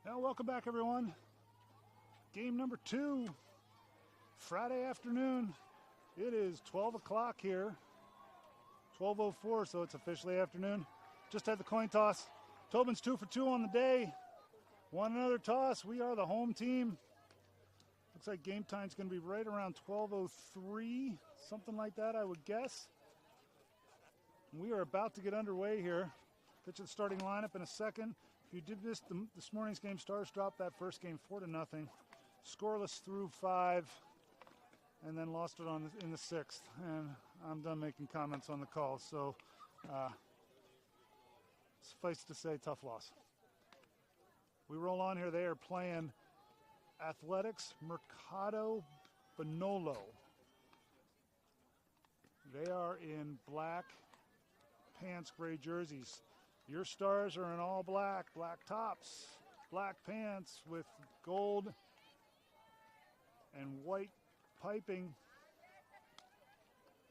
Now, welcome back, everyone. Game number 2, Friday afternoon. It is 12 o'clock here, 12:04, so it's officially afternoon. Just had the coin toss. Tobin's 2 for 2 on the day. Won another toss. We are the home team. Looks like game time's going to be right around 12:03, something like that, I would guess. We are about to get underway here. Pitch the starting lineup in a second. If you did miss this morning's game, Stars dropped that first game 4-0. Scoreless through 5, and then lost it in the 6th. And I'm done making comments on the call, so suffice to say, tough loss. We roll on here. They are playing Athletics Mercado Bonola. They are in black pants, gray jerseys. Your Stars are in all black, black tops, black pants with gold and white piping.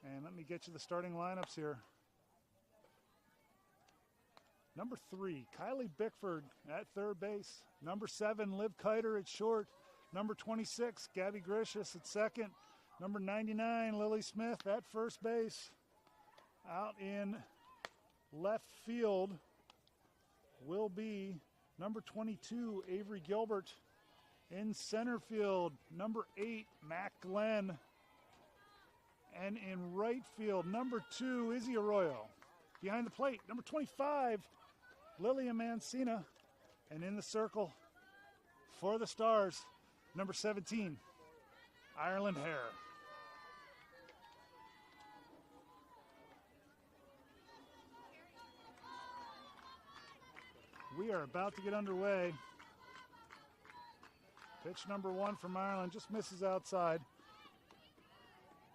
And let me get you the starting lineups here. Number 3, Kylie Bickford at third base. Number 7, Liv Kiter at short. Number 26, Gabby Grishas at second. Number 99, Lily Smith at first base. Out in left field will be number 22, Avery Gilbert. In center field, number 8, Mac Glenn. And in right field, number 2, Izzy Arroyo. Behind the plate, number 25, Lilia Mancina. And in the circle for the Stars, number 17, Ireland Hare. We are about to get underway. Pitch number 1 from Ireland just misses outside.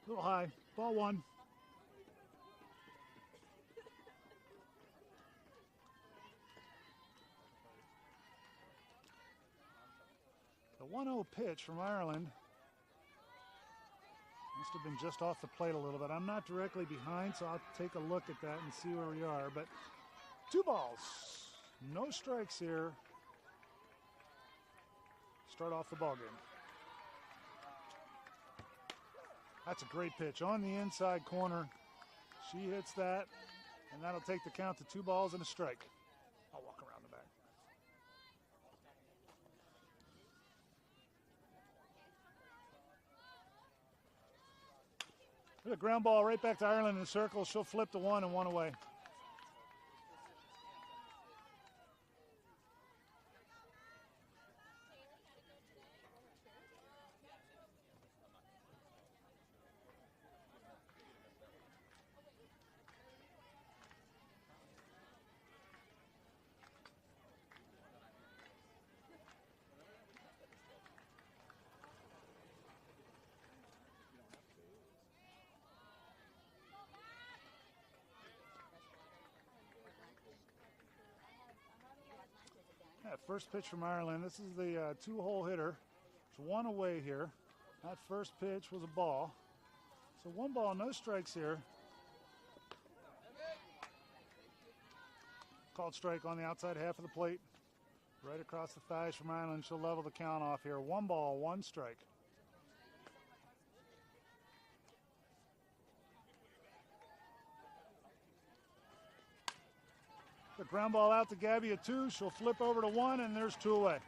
A little high. Ball 1. The 1-0 pitch from Ireland must have been just off the plate a little bit. I'm not directly behind, so I'll take a look at that and see where we are. But 2 balls. No strikes here. Start off the ball game. That's a great pitch on the inside corner. She hits that, and that'll take the count to 2 balls and a strike. I'll walk around the back. The ground ball right back to Ireland in the circle. She'll flip to 1 and 1 away. First pitch from Ireland. This is the 2-hole hitter. It's 1 away here. That first pitch was a ball. So 1 ball, no strikes here. Called strike on the outside half of the plate. Right across the thighs from Ireland. She'll level the count off here. 1 ball, 1 strike. The ground ball out to Gabby at 2. She'll flip over to 1, and there's 2 away.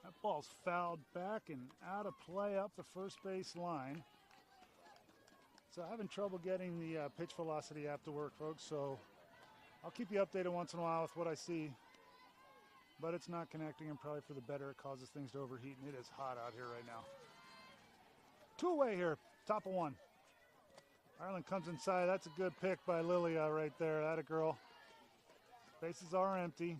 That ball's fouled back and out of play up the first base line. So I'm having trouble getting the pitch velocity app to work, folks. So I'll keep you updated once in a while with what I see. but it's not connecting, and probably for the better. It causes things to overheat, and it is hot out here right now. 2 away here, top of 1. Ireland comes inside. That's a good pick by Lilia right there. That a girl. Bases are empty.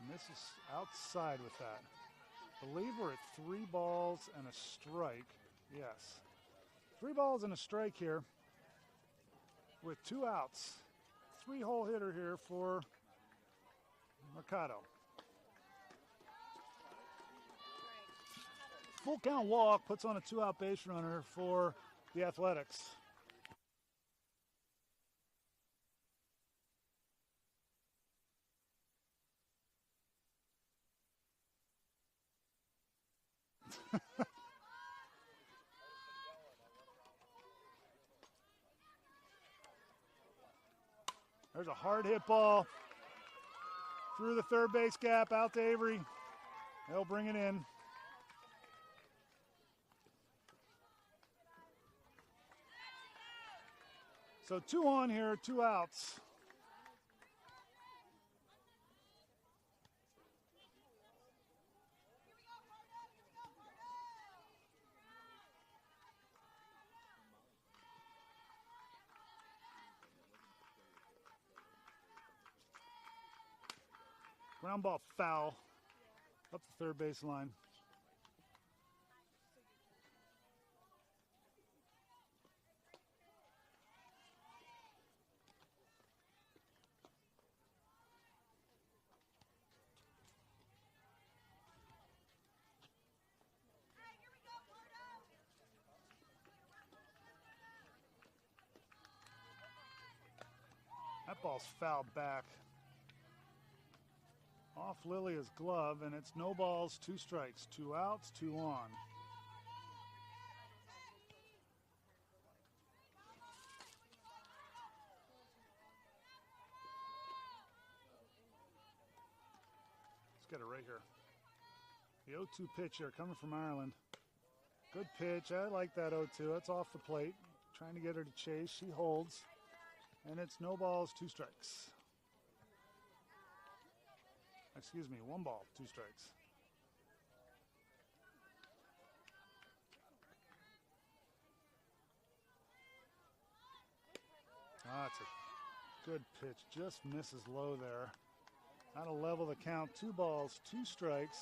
Misses outside with that. I believe we're at 3 balls and a strike. Yes. 3 balls and a strike here with 2 outs. 3-hole hitter here for Mercado. Full count walk puts on a 2-out base runner for the Athletics. There's a hard hit ball through the third base gap out to Avery. They'll bring it in. So 2 on here, 2 outs. Ground ball foul up the third base line. That ball's fouled back off Lilia's glove, and it's no balls, 2 strikes, 2 outs, 2 on. Let's get it right here. The 0-2 pitch here coming from Ireland. Good pitch. I like that 0-2. That's off the plate. Trying to get her to chase. She holds. And it's no balls, 2 strikes. Excuse me, 1 ball, 2 strikes. That's a good pitch. Just misses low there. That'll level the count. 2 balls, 2 strikes.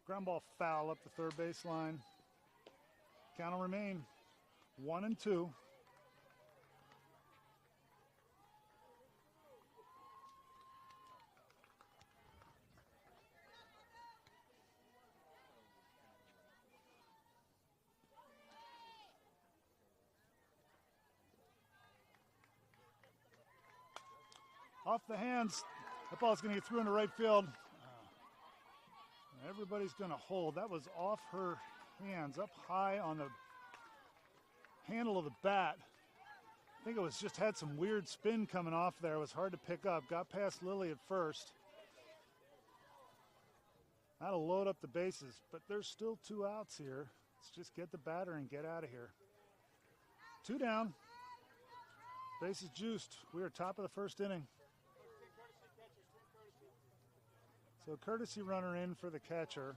Ground ball foul up the third base line. Count will remain 1-2. Off the hands. That ball's going to get through into right field. Everybody's going to hold. That was off her hands, up high on the handle of the bat. I think it was just had some weird spin coming off there. It was hard to pick up. Got past Lily at first. That'll load up the bases, but there's still 2 outs here. Let's just get the batter and get out of here. 2 down. Bases juiced. We are top of the first inning. So courtesy runner in for the catcher.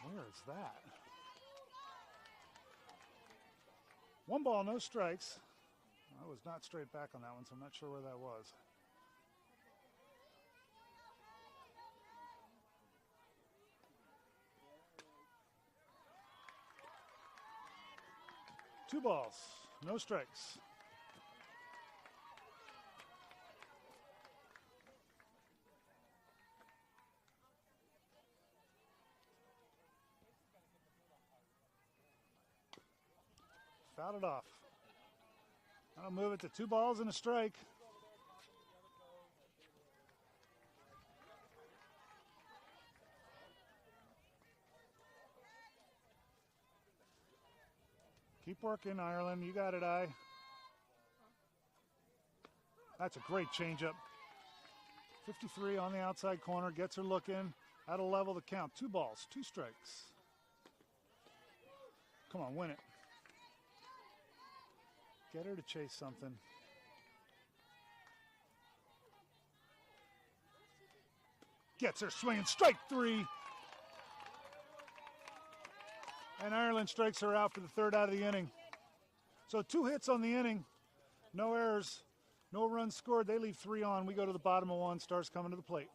Where is that? 1 ball, no strikes. I was not straight back on that one, so I'm not sure where that was. Two balls, no strikes. Fouled it off. I'll move it to 2 balls and a strike. Keep working, Ireland. You got it, I. That's a great changeup. 53 on the outside corner. Gets her looking. That'll level the count. 2 balls, 2 strikes. Come on, win it. Get her to chase something. Gets her swinging. Strike 3. And Ireland strikes her out for the 3rd out of the inning. So 2 hits on the inning. No errors. No runs scored. They leave 3 on. We go to the bottom of 1. Stars coming to the plate.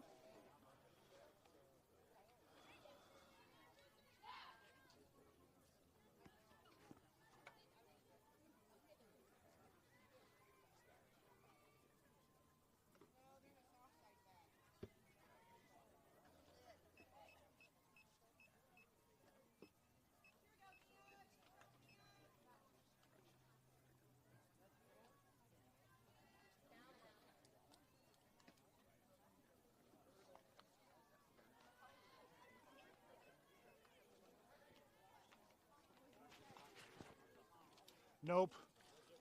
Nope.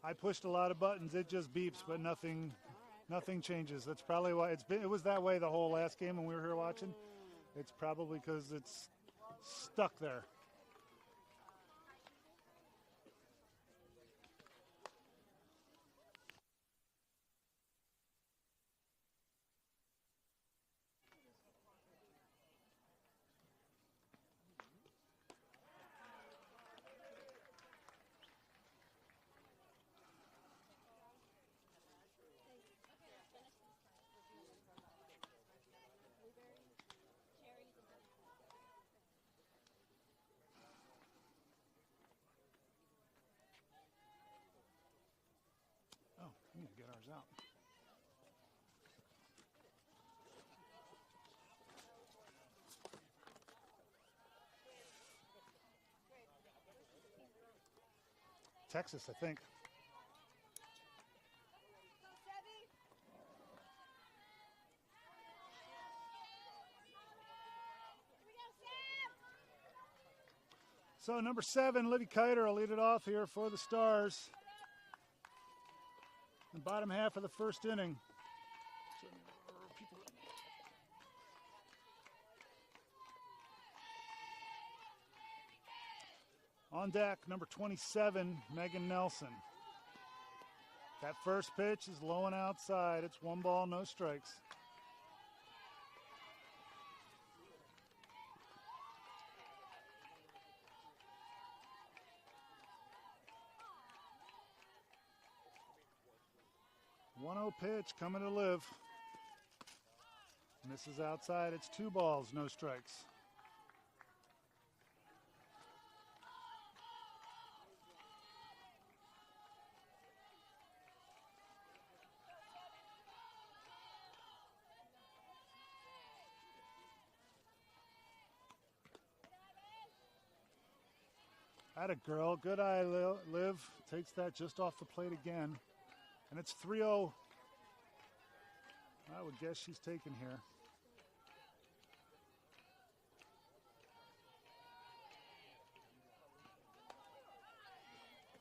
I pushed a lot of buttons. It just beeps, but nothing changes. That's probably why it was that way the whole last game when we were here watching. It's probably because it's stuck there. We need to get ours out. Texas, I think. So number 7, Livy Kiter will lead it off here for the Stars. The bottom half of the 1st inning. On deck, number 27, Megan Nelson. That first pitch is low and outside. It's 1 ball, no strikes. One-0 pitch coming to Liv. Misses outside. It's 2 balls, no strikes. Atta girl. Good eye, Liv. Takes that just off the plate again. And it's 3-0. I would guess she's taken here.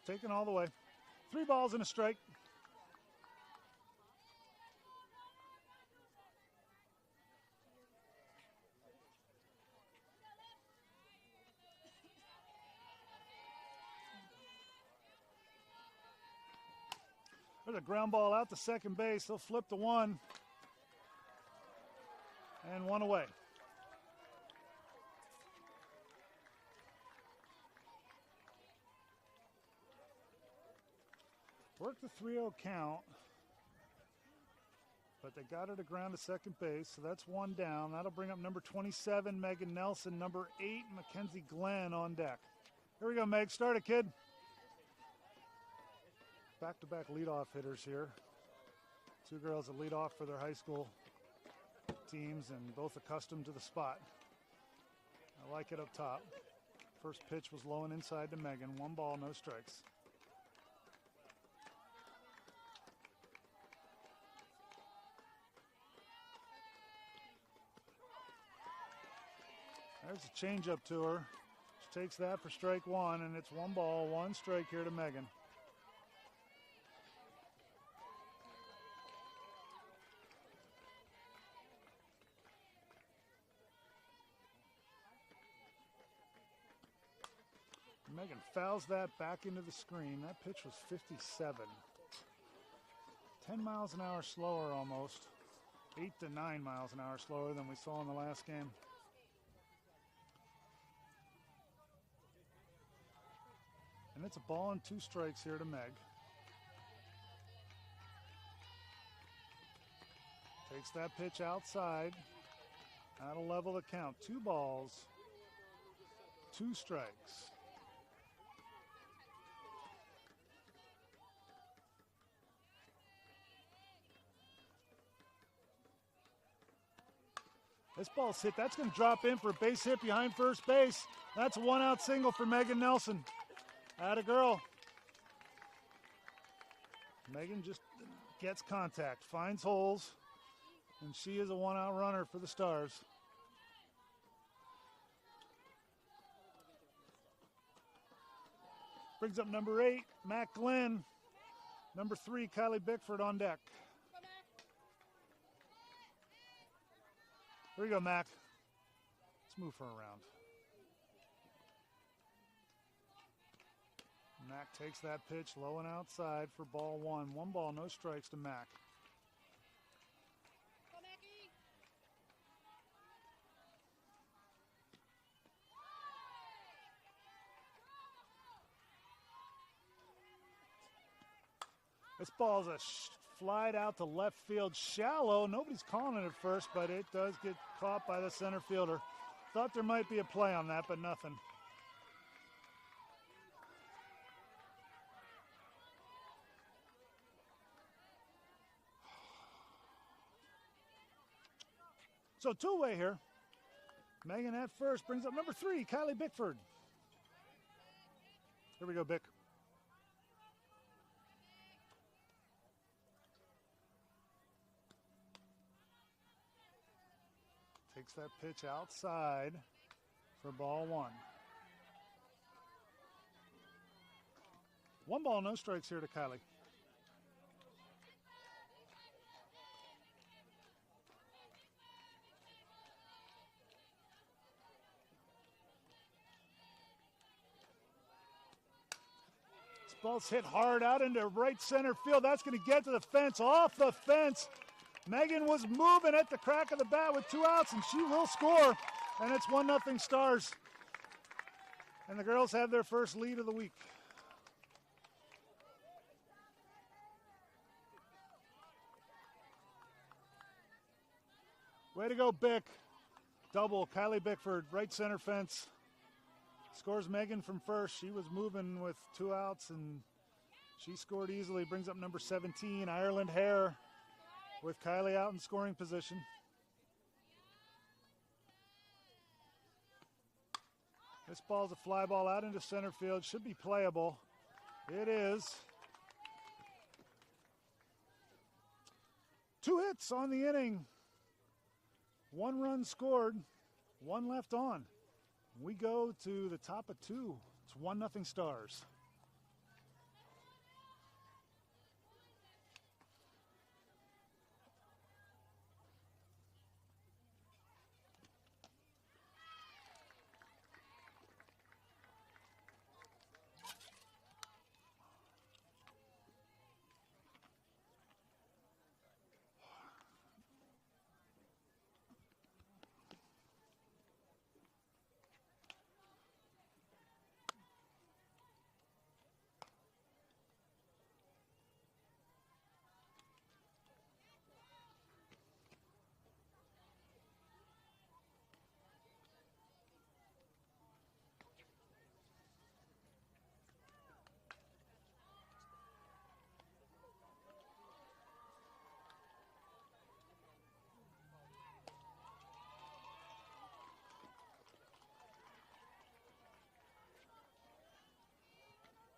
Taken all the way. 3 balls and a strike. There's a ground ball out to second base. They'll flip the 1. And 1 away. Worked the 3-0 count. But they got her to ground to second base, so that's 1 down. That'll bring up number 27, Megan Nelson, number 8, Mackenzie Glenn on deck. Here we go, Meg. Start it, kid. Back-to-back leadoff hitters here. 2 girls that lead off for their high school teams and both accustomed to the spot. I like it up top. First pitch was low and inside to Megan. 1 ball, no strikes. There's a changeup to her. She takes that for strike one, and it's 1 ball, 1 strike here to Megan. Megan fouls that back into the screen. That pitch was 57. 10 miles an hour slower almost. 8 to 9 miles an hour slower than we saw in the last game. And it's a ball and 2 strikes here to Meg. Takes that pitch outside. That'll level the count. 2 balls, 2 strikes. This ball's hit. That's going to drop in for a base hit behind first base. That's a 1-out single for Megan Nelson. Atta girl. Megan just gets contact, finds holes, and she is a 1-out runner for the Stars. Brings up number 8, Matt Glenn. Number 3, Kylie Bickford on deck. Here we go, Mac. Let's move her around. Mac takes that pitch low and outside for ball 1. 1 ball, no strikes to Mac. This ball's a flied out to left field shallow. Nobody's calling it at first, but it does get caught by the center fielder. Thought there might be a play on that, but nothing. So two-way here. Megan at first brings up number 3, Kylie Bickford. Here we go, Bick. Takes that pitch outside for ball 1. 1 ball, no strikes here to Kylie. This ball's hit hard out into right center field. That's going to get to the fence, off the fence. Megan was moving at the crack of the bat with 2 outs, and she will score. And it's 1-0 Stars. And the girls have their first lead of the week. Way to go, Bick. Double, Kylie Bickford, right center fence. Scores Megan from first. She was moving with 2 outs, and she scored easily. Brings up number 17, Ireland Hare, with Kylie out in scoring position. This ball's a fly ball out into center field. Should be playable. It is. 2 hits on the inning. 1 run scored. 1 left on. We go to the top of 2. It's 1-0 Stars.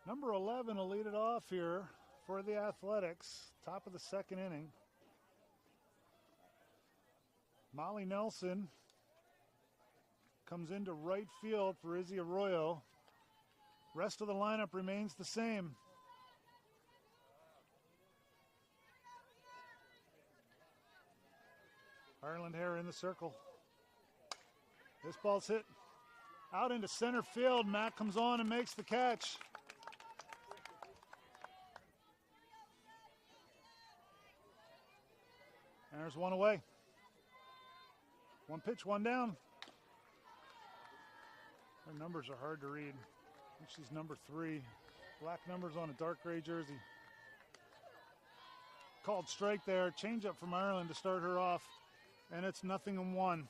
Number 11 will lead it off here for the Athletics, top of the 2nd inning. Molly Nelson comes into right field for Izzy Arroyo. Rest of the lineup remains the same. Ireland Hare in the circle. This ball's hit out into center field. Matt comes on and makes the catch. There's one away. One pitch, one down. Her numbers are hard to read. I think she's number 3. Black numbers on a dark gray jersey. Called strike there. Change up from Ireland to start her off. And it's 0-1. And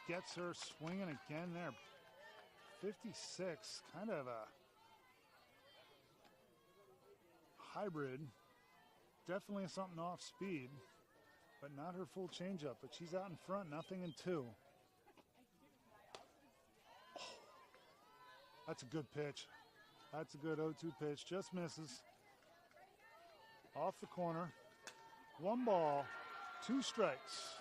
gets her swinging again there. 56, kind of a hybrid. Definitely something off speed, but not her full changeup. But she's out in front, 0-2. Oh, that's a good pitch. That's a good 0-2 pitch. Just misses. Off the corner. 1 ball, 2 strikes.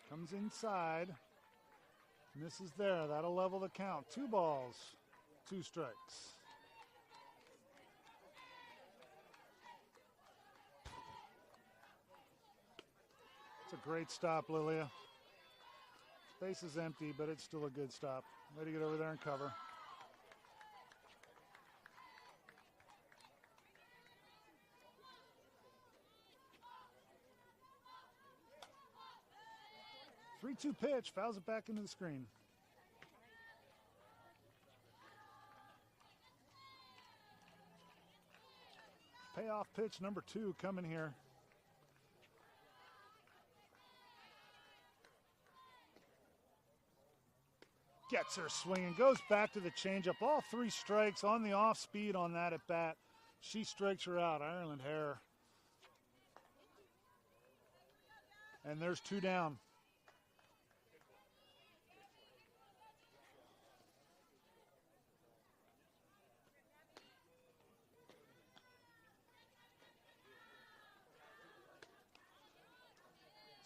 Comes inside. Misses there. That'll level the count. 2 balls, 2 strikes. It's a great stop, Lilia. Base is empty, but it's still a good stop. Way to get over there and cover. Three-two pitch, fouls it back into the screen. Payoff pitch number 2 coming here. Gets her swinging, goes back to the changeup. All 3 strikes on the off speed on that at bat. She strikes her out, Ireland Hare. And there's 2 down.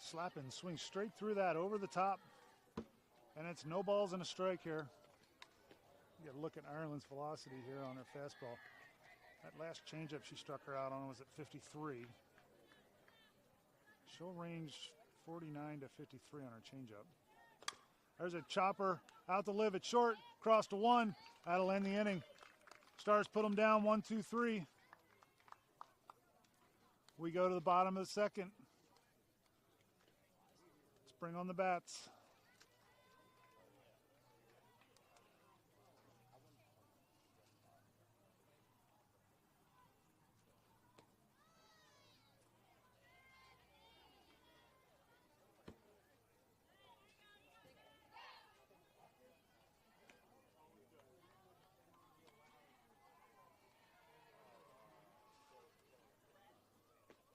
Slapping, swings straight through that, over the top. And it's no balls and a strike here. You got to look at Ireland's velocity here on her fastball. That last changeup she struck her out on was at 53. She'll range 49 to 53 on her changeup. There's a chopper out to live at short, cross to 1. That'll end the inning. Stars put them down 1-2-3. We go to the bottom of the second. Let's bring on the bats.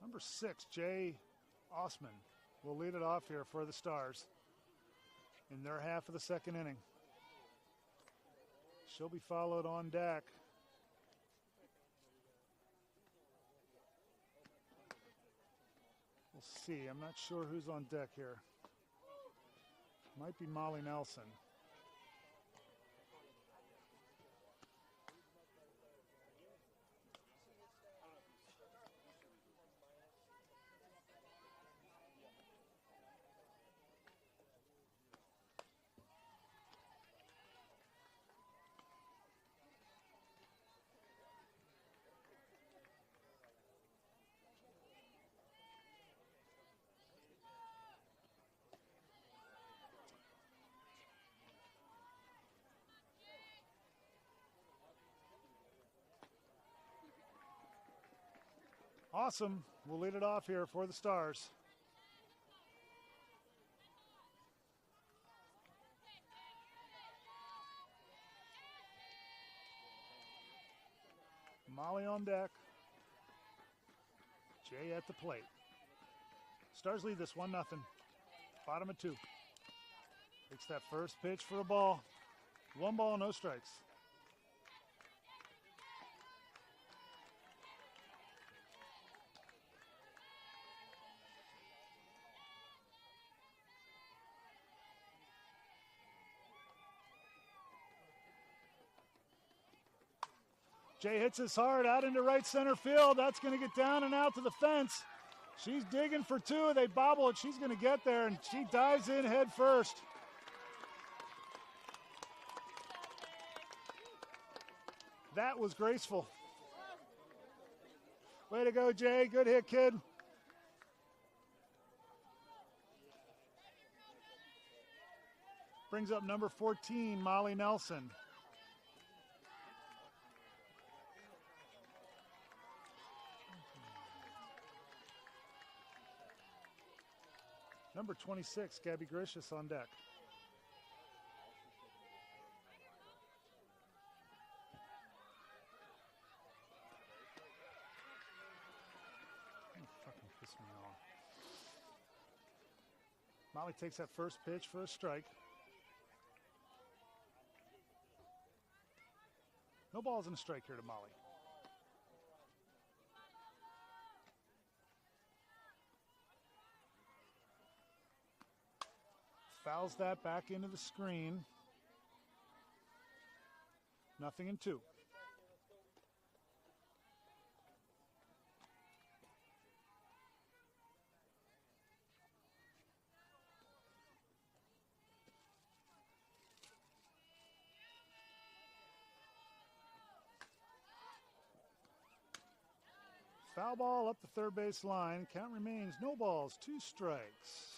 Number 6, Jay Osman, will lead it off here for the Stars in their half of the second inning. She'll be followed on deck. We'll see. I'm not sure who's on deck here. Might be Molly Nelson. Awesome. We'll lead it off here for the Stars. Molly on deck. Jay at the plate. Stars lead this 1-0. Bottom of 2. Takes that first pitch for a ball. 1 ball, no strikes. Jay hits his hard out into right center field. That's going to get down and out to the fence. She's digging for two. They bobble it. She's going to get there, and she dives in head first. That was graceful. Way to go, Jay. Good hit, kid. Brings up number 14, Molly Nelson. Number 26, Gabby Gricius on deck. Fucking piss me off. Molly takes that first pitch for a strike. No balls and a strike here to Molly. Fouls that back into the screen. 0-2. Foul ball up the third base line. Count remains no balls, 2 strikes.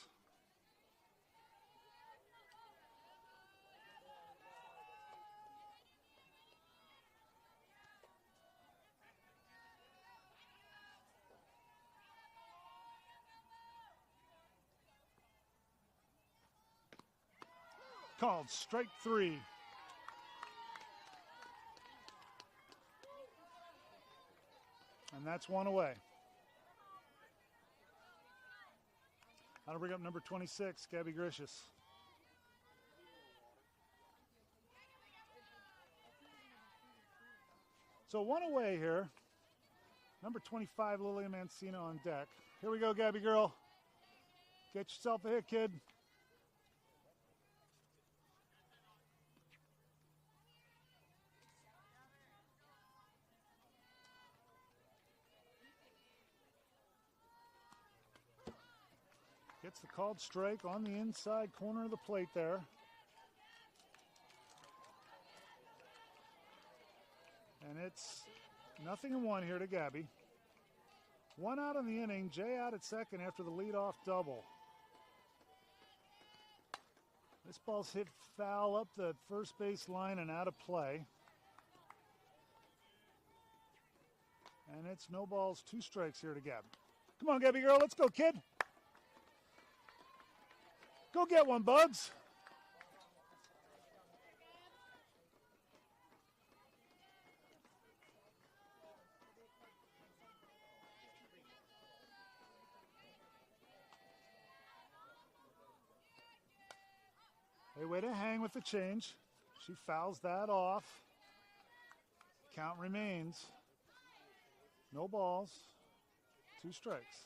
Called strike 3. And that's 1 away. I'll bring up number 26, Gabby Gricius. So 1 away here. Number 25, Lilia Mancina on deck. Here we go, Gabby girl. Get yourself a hit, kid. Gets the called strike on the inside corner of the plate there. And it's 0-1 here to Gabby. 1 out in the inning. Jay out at second after the leadoff double. This ball's hit foul up the first base line and out of play. And it's no balls, 2 strikes here to Gabby. Come on, Gabby girl, let's go, kid. Go get one, Bugs. Hey, way to hang with the change. She fouls that off. Count remains. No balls, 2 strikes.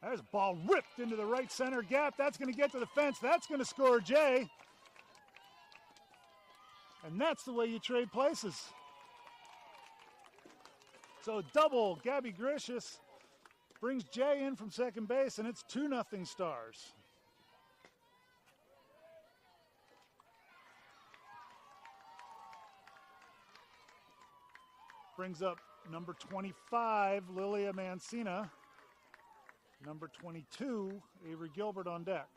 There's a ball ripped into the right center gap. That's going to get to the fence. That's going to score Jay. And that's the way you trade places. So double Gabby Gricius brings Jay in from second base, and it's 2-0 Stars. Brings up number 25, Lilia Mancina. Number 22, Avery Gilbert on deck.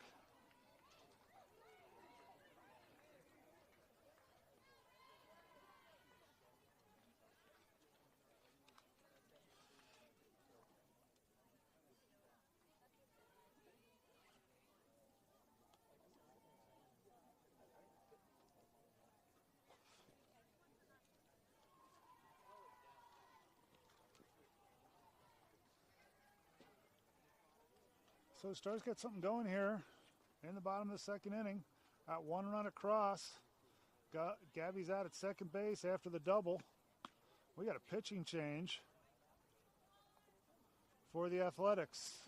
So the Stars got something going here in the bottom of the second inning. Got 1 run across. Gabby's out at second base after the double. We got a pitching change for the Athletics.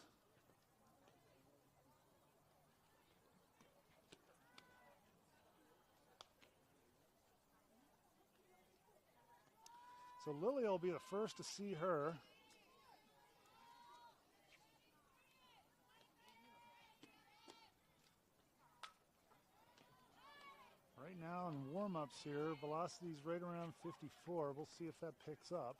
So Lily will be the first to see her. Right now in warm-ups here, velocity's right around 54. We'll see if that picks up.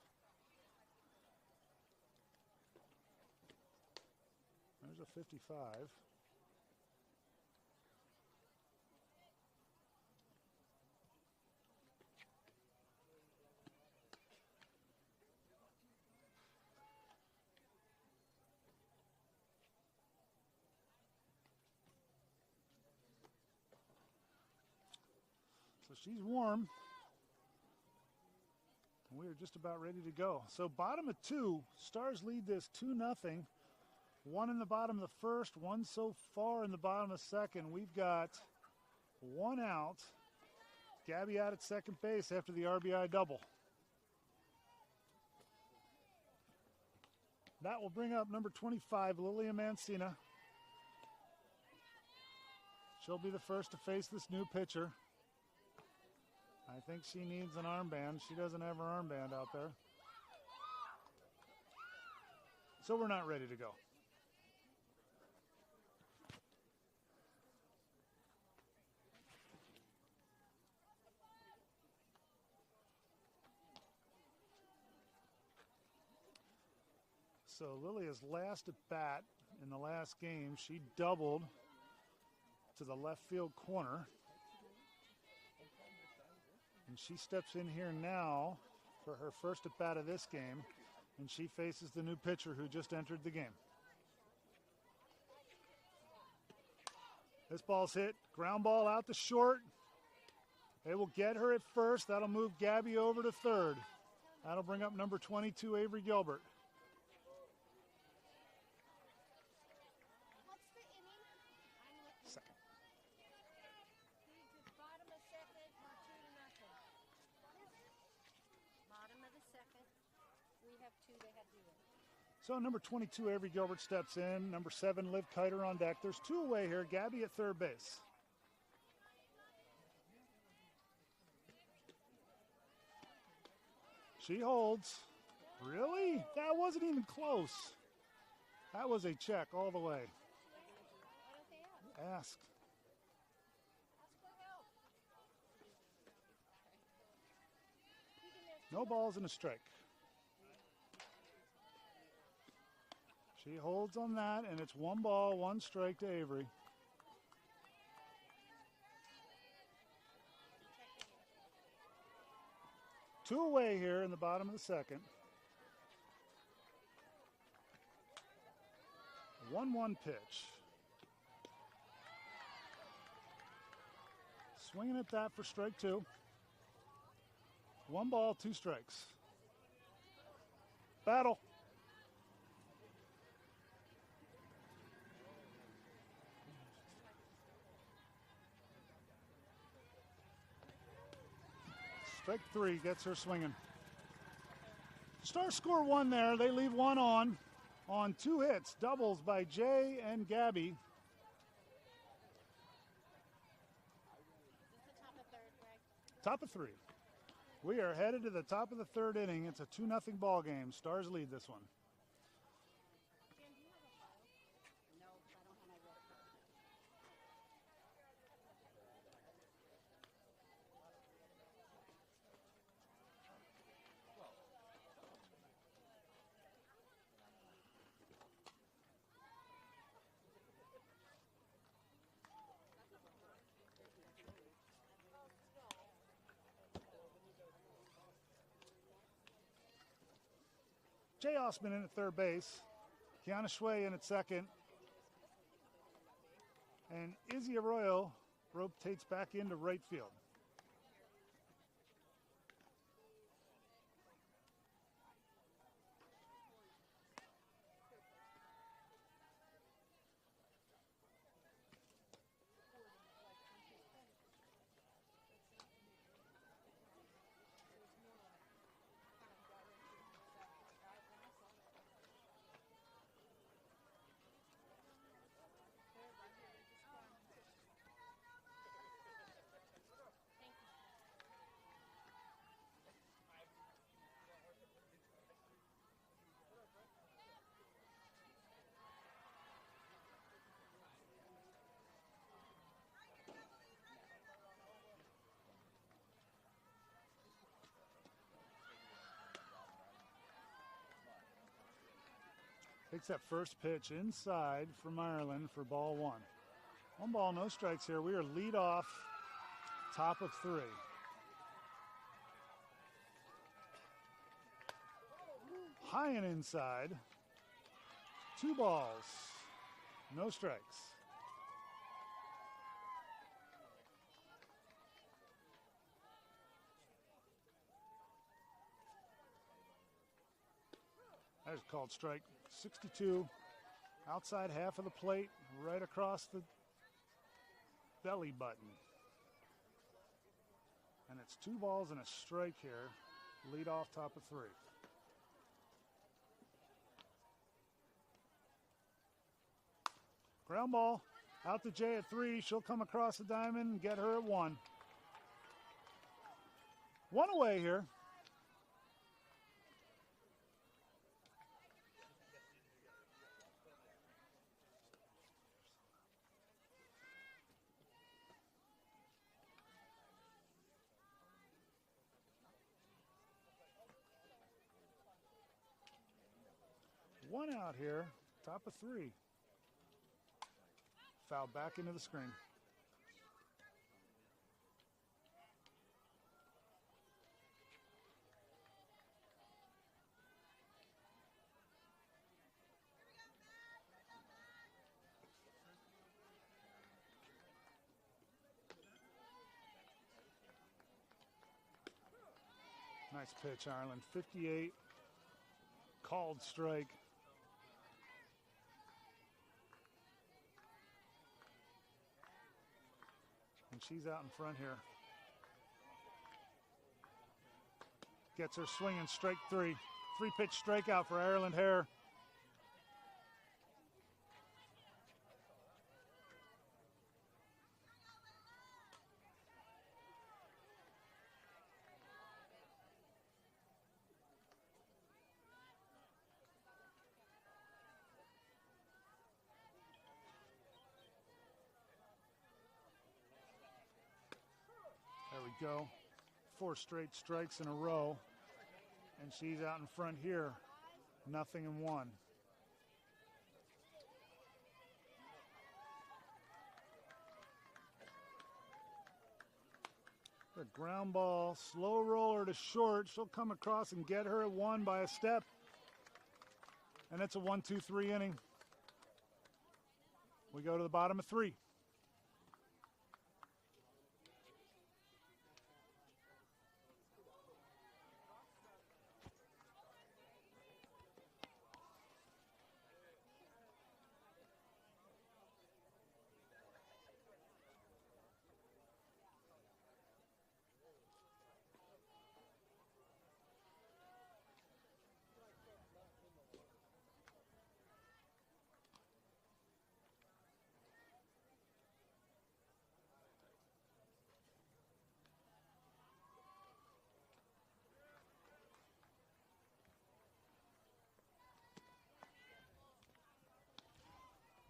There's a 55. So she's warm. We are just about ready to go. So bottom of 2, Stars lead this 2-0. One in the bottom of the first, one so far in the bottom of the second. We've got one out. Gabby out at second base after the RBI double. That will bring up number 25, Lilia Mancina. She'll be the first to face this new pitcher. I think she needs an armband. She doesn't have her armband out there. So we're not ready to go. So Lilia's last at bat in the last game, she doubled to the left field corner. And she steps in here now for her first at bat of this game, and she faces the new pitcher who just entered the game. This ball's hit, ground ball out to short. They will get her at first. That'll move Gabby over to third. That'll bring up number 22, Avery Gilbert. So number 22, Avery Gilbert steps in. Number 7, Liv Kiter on deck. There's 2 away here. Gabby at third base. She holds. Really? That wasn't even close. That was a check all the way. Ask. No balls and a strike. She holds on that, and it's 1 ball, 1 strike to Avery. Two away here in the bottom of the second. 1-1 pitch. Swinging at that for strike 2. 1 ball, 2 strikes. Battle. Strike 3 gets her swinging. Stars score 1 there. They leave 1 on 2 hits. Doubles by Jay and Gabby. Top of 3. We are headed to the top of the 3rd inning. It's a 2-0 ball game. Stars lead this one. Jay Osman in at third base. Kiana Shway in at second. And Izzy Arroyo rotates back into right field. Takes that first pitch inside from Ireland for ball one. 1 ball, no strikes here. We are lead off, top of 3. High and inside. 2 balls, no strikes. That is called strike 62. Outside half of the plate, right across the belly button. And it's 2 balls and a strike here. Lead off, top of 3. Ground ball out to Jay at 3. She'll come across the diamond and get her at 1. 1 away here. One out here, top of 3. Foul back into the screen. Nice pitch, Ireland. 58, called strike. And she's out in front here. Gets her swinging, strike 3. 3-pitch strikeout for Ireland Hare. There we go. 4 straight strikes in a row. And she's out in front here. 0-1. The ground ball, slow roller to short. She'll come across and get her at 1 by a step. And it's a 1-2-3 inning. We go to the bottom of 3.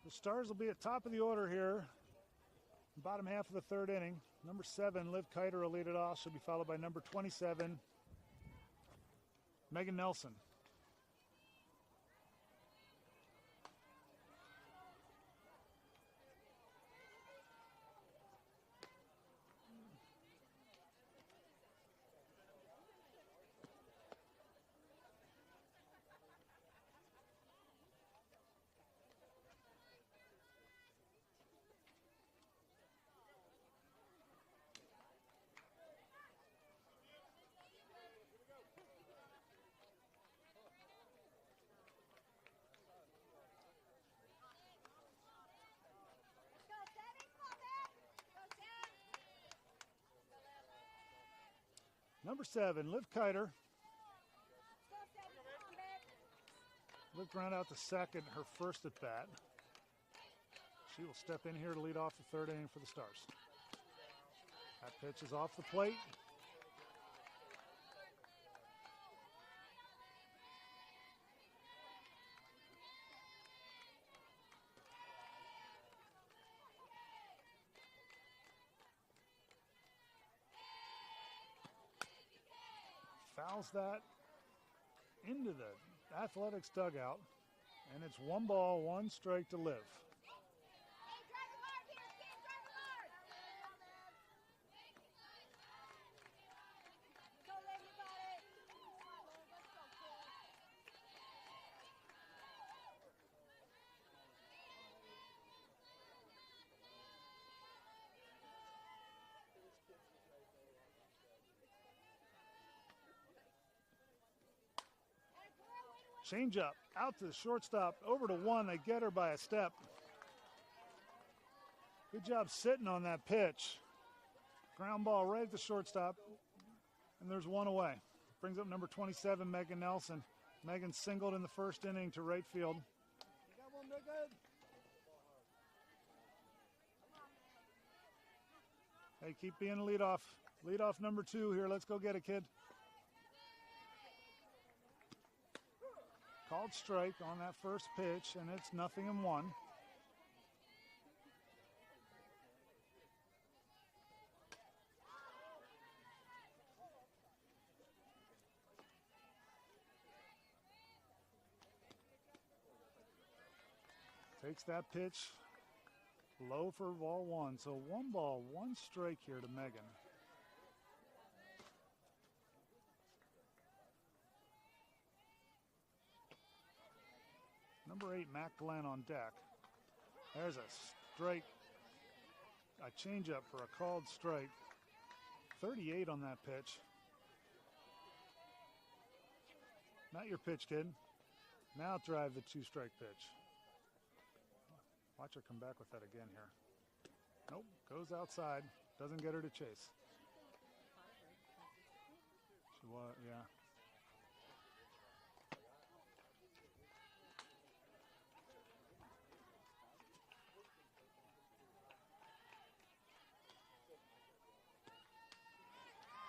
The Stars will be at top of the order here. Bottom half of the 3rd inning. Number 7, Liv Kiter will lead it off. She'll be followed by number 27, Megan Nelson. Number 7, Liv Kiter. Liv ground out to second, her first at bat. She will step in here to lead off the 3rd inning for the Stars. That pitch is off the plate. Fouls that into the Athletics dugout. And it's 1 ball, 1 strike to live. Change up, out to the shortstop, over to 1. They get her by a step. Good job sitting on that pitch. Ground ball right at the shortstop, and there's 1 away. Brings up number 27, Megan Nelson. Megan singled in the first inning to right field. You got 1, Megan. Hey, keep being a leadoff. Leadoff number 2 here. Let's go get it, kid. Called strike on that first pitch, and it's 0-1. Takes that pitch low for ball 1. So 1 ball, 1 strike here to Megan. Number 8, Matt Glenn on deck. There's a strike, a changeup for a called strike. 38 on that pitch. Not your pitch, kid. Now drive the 2-strike pitch. Watch her come back with that again here. Nope, goes outside. Doesn't get her to chase. She was, yeah.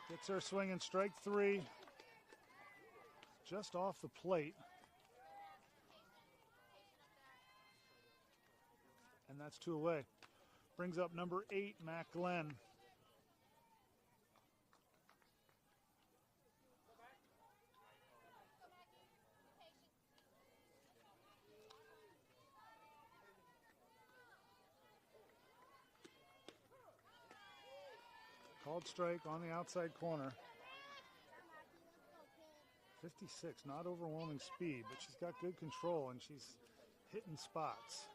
Gets her swinging, strike 3. Just off the plate. And that's 2 away. Brings up number 8, Matt Glenn. Called strike on the outside corner. 56, not overwhelming speed, but she's got good control and she's hitting spots.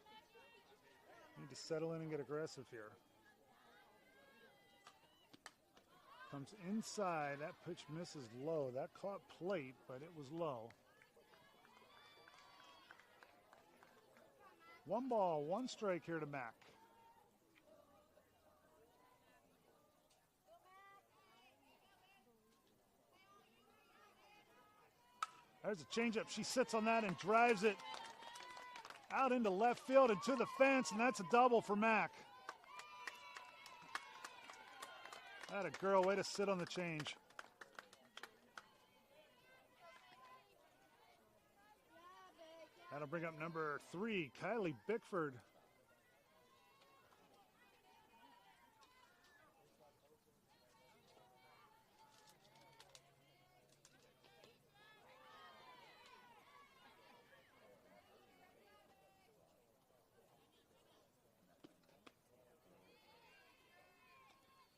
Need to settle in and get aggressive here. Comes inside, that pitch misses low. That caught plate, but it was low. 1 ball, 1 strike here to Mac. There's a changeup. She sits on that and drives it out into left field and to the fence, and that's a double for Mac. That a girl, way to sit on the change. That'll bring up number 3, Kylie Bickford.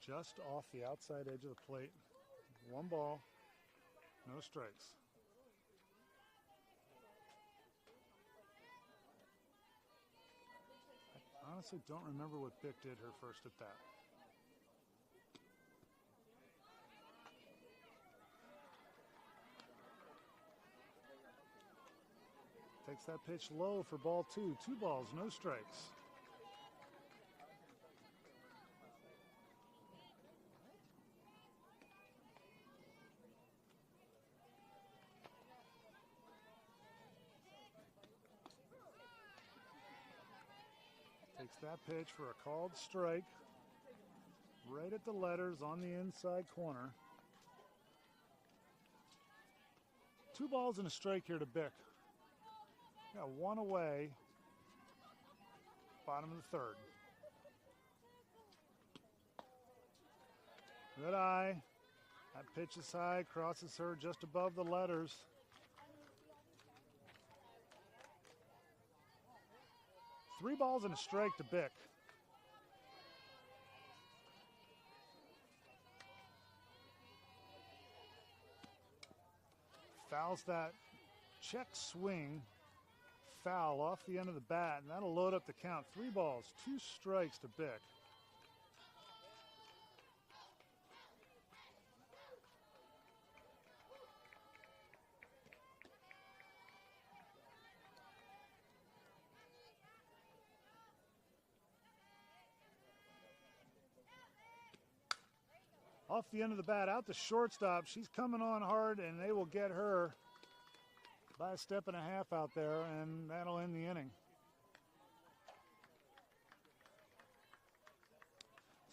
Just off the outside edge of the plate. 1 ball, no strikes. I honestly don't remember what Bick did her first at bat. Takes that pitch low for ball 2. 2 balls, no strikes. Takes that pitch for a called strike. Right at the letters on the inside corner. 2 balls and a strike here to Bick. Got 1 away. Bottom of the 3rd. Good eye. That pitch is high, crosses her just above the letters. 3 balls and a strike to Bick. Fouls that check swing foul off the end of the bat, and that'll load up the count. 3 balls, 2 strikes to Bick. Off the end of the bat, out to shortstop. She's coming on hard, and they will get her by a step and a half out there, and that'll end the inning.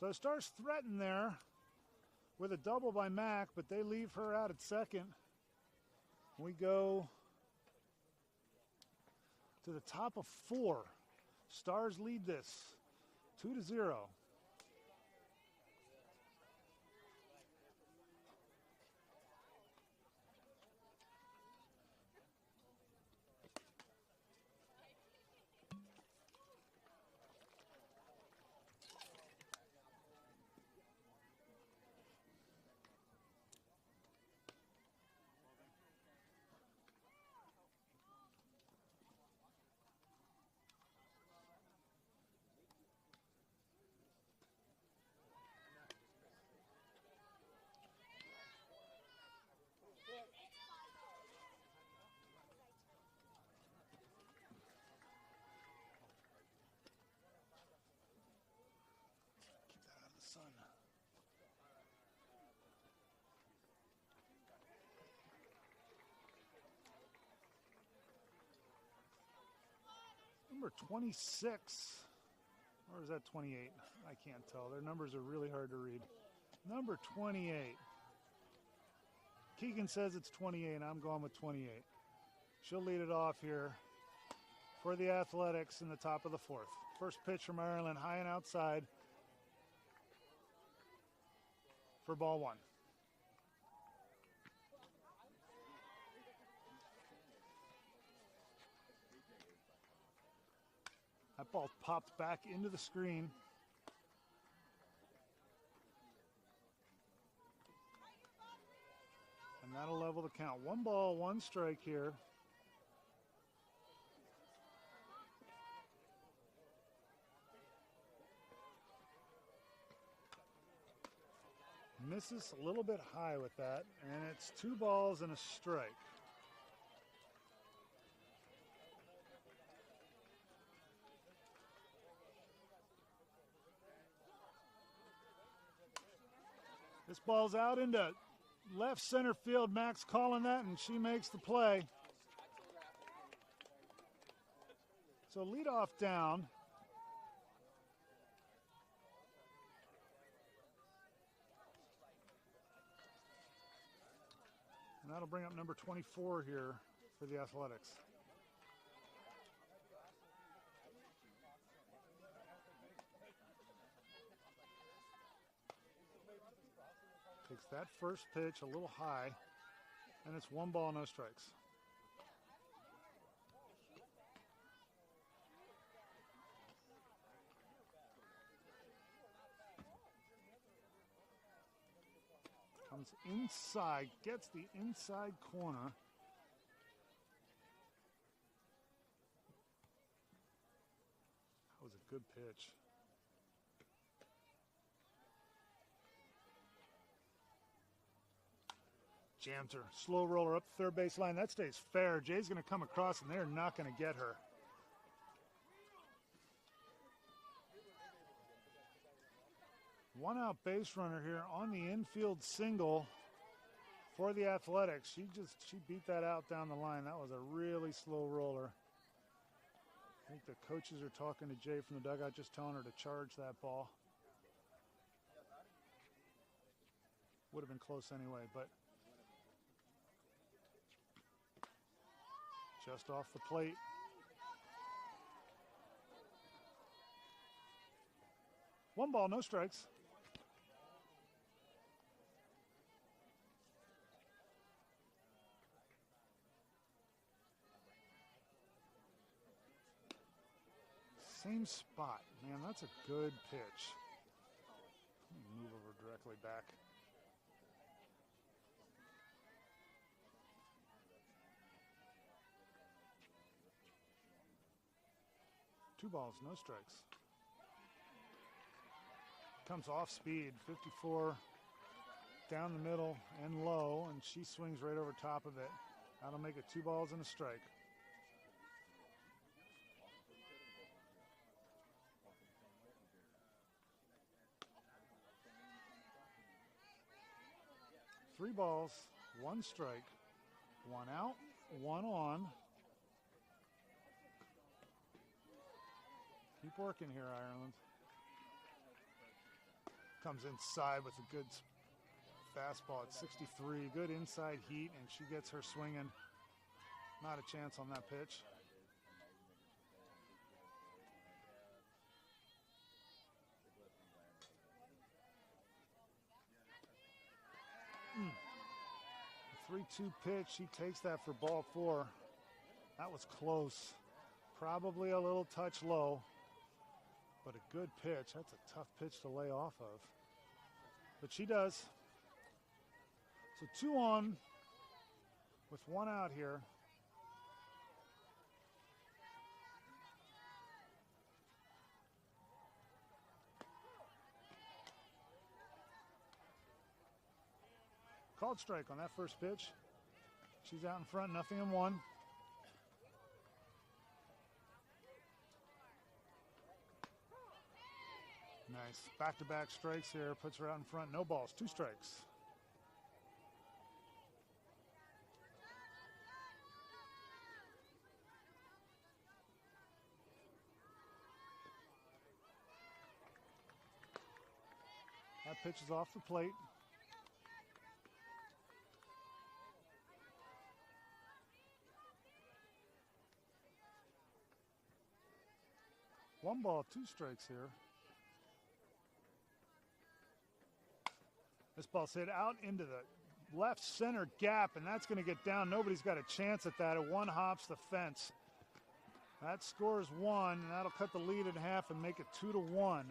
So Stars threaten there with a double by Mack, but they leave her out at second. We go to the top of 4. Stars lead this 2-0. Number 26, or is that 28? I can't tell. Their numbers are really hard to read. Number 28. Keegan says it's 28. I'm going with 28. She'll lead it off here for the Athletics in the top of the 4th. First pitch from Ireland, high and outside for ball 1. That ball popped back into the screen. And that'll level the count. 1 ball, 1 strike here. Misses a little bit high with that, and it's 2 balls and a strike. This ball's out into left center field. Max calling that, and she makes the play. So leadoff down. And that'll bring up number 24 here for the Athletics. Takes that first pitch a little high, and it's 1 ball, no strikes. Comes inside, gets the inside corner. That was a good pitch. Jammed her. Slow roller up the third base line. That stays fair. Jay's going to come across, and they're not going to get her. One out base runner here on the infield single for the Athletics. She beat that out down the line. That was a really slow roller. I think the coaches are talking to Jay from the dugout, just telling her to charge that ball. Would have been close anyway, but just off the plate. One ball, no strikes. Same spot. Man, that's a good pitch. Let me move over directly back. Two balls, no strikes. Comes off speed, 54 down the middle and low, and she swings right over top of it. That'll make it 2 balls and a strike. Three balls, 1 strike, 1 out, 1 on. Keep working here, Ireland. Comes inside with a good fastball at 63. Good inside heat, and she gets her swinging. Not a chance on that pitch. The 3-2 pitch, she takes that for ball 4. That was close. Probably a little touch low, but a good pitch. That's a tough pitch to lay off of. But she does. So 2 on with 1 out here. Called strike on that first pitch. She's out in front, 0-1. Nice. Back-to-back strikes here. Puts her out in front. No balls. 2 strikes. That pitch is off the plate. One ball, 2 strikes here. This ball's hit out into the left center gap, and that's going to get down. Nobody's got a chance at that. It 1 hops the fence. That scores 1, and that'll cut the lead in half and make it 2-1.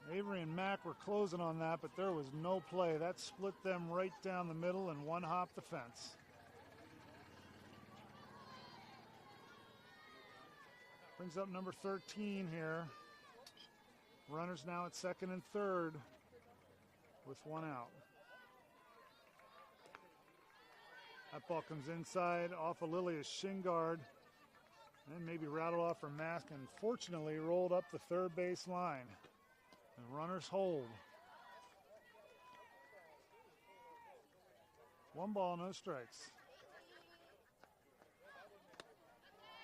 Avery and Mack were closing on that, but there was no play. That split them right down the middle and 1 hop the fence. Brings up number 13 here. Runners now at 2nd and 3rd with 1 out. That ball comes inside off of Lilia's shin guard and maybe rattled off her mask and fortunately rolled up the 3rd base line. And runners hold. 1 ball, no strikes.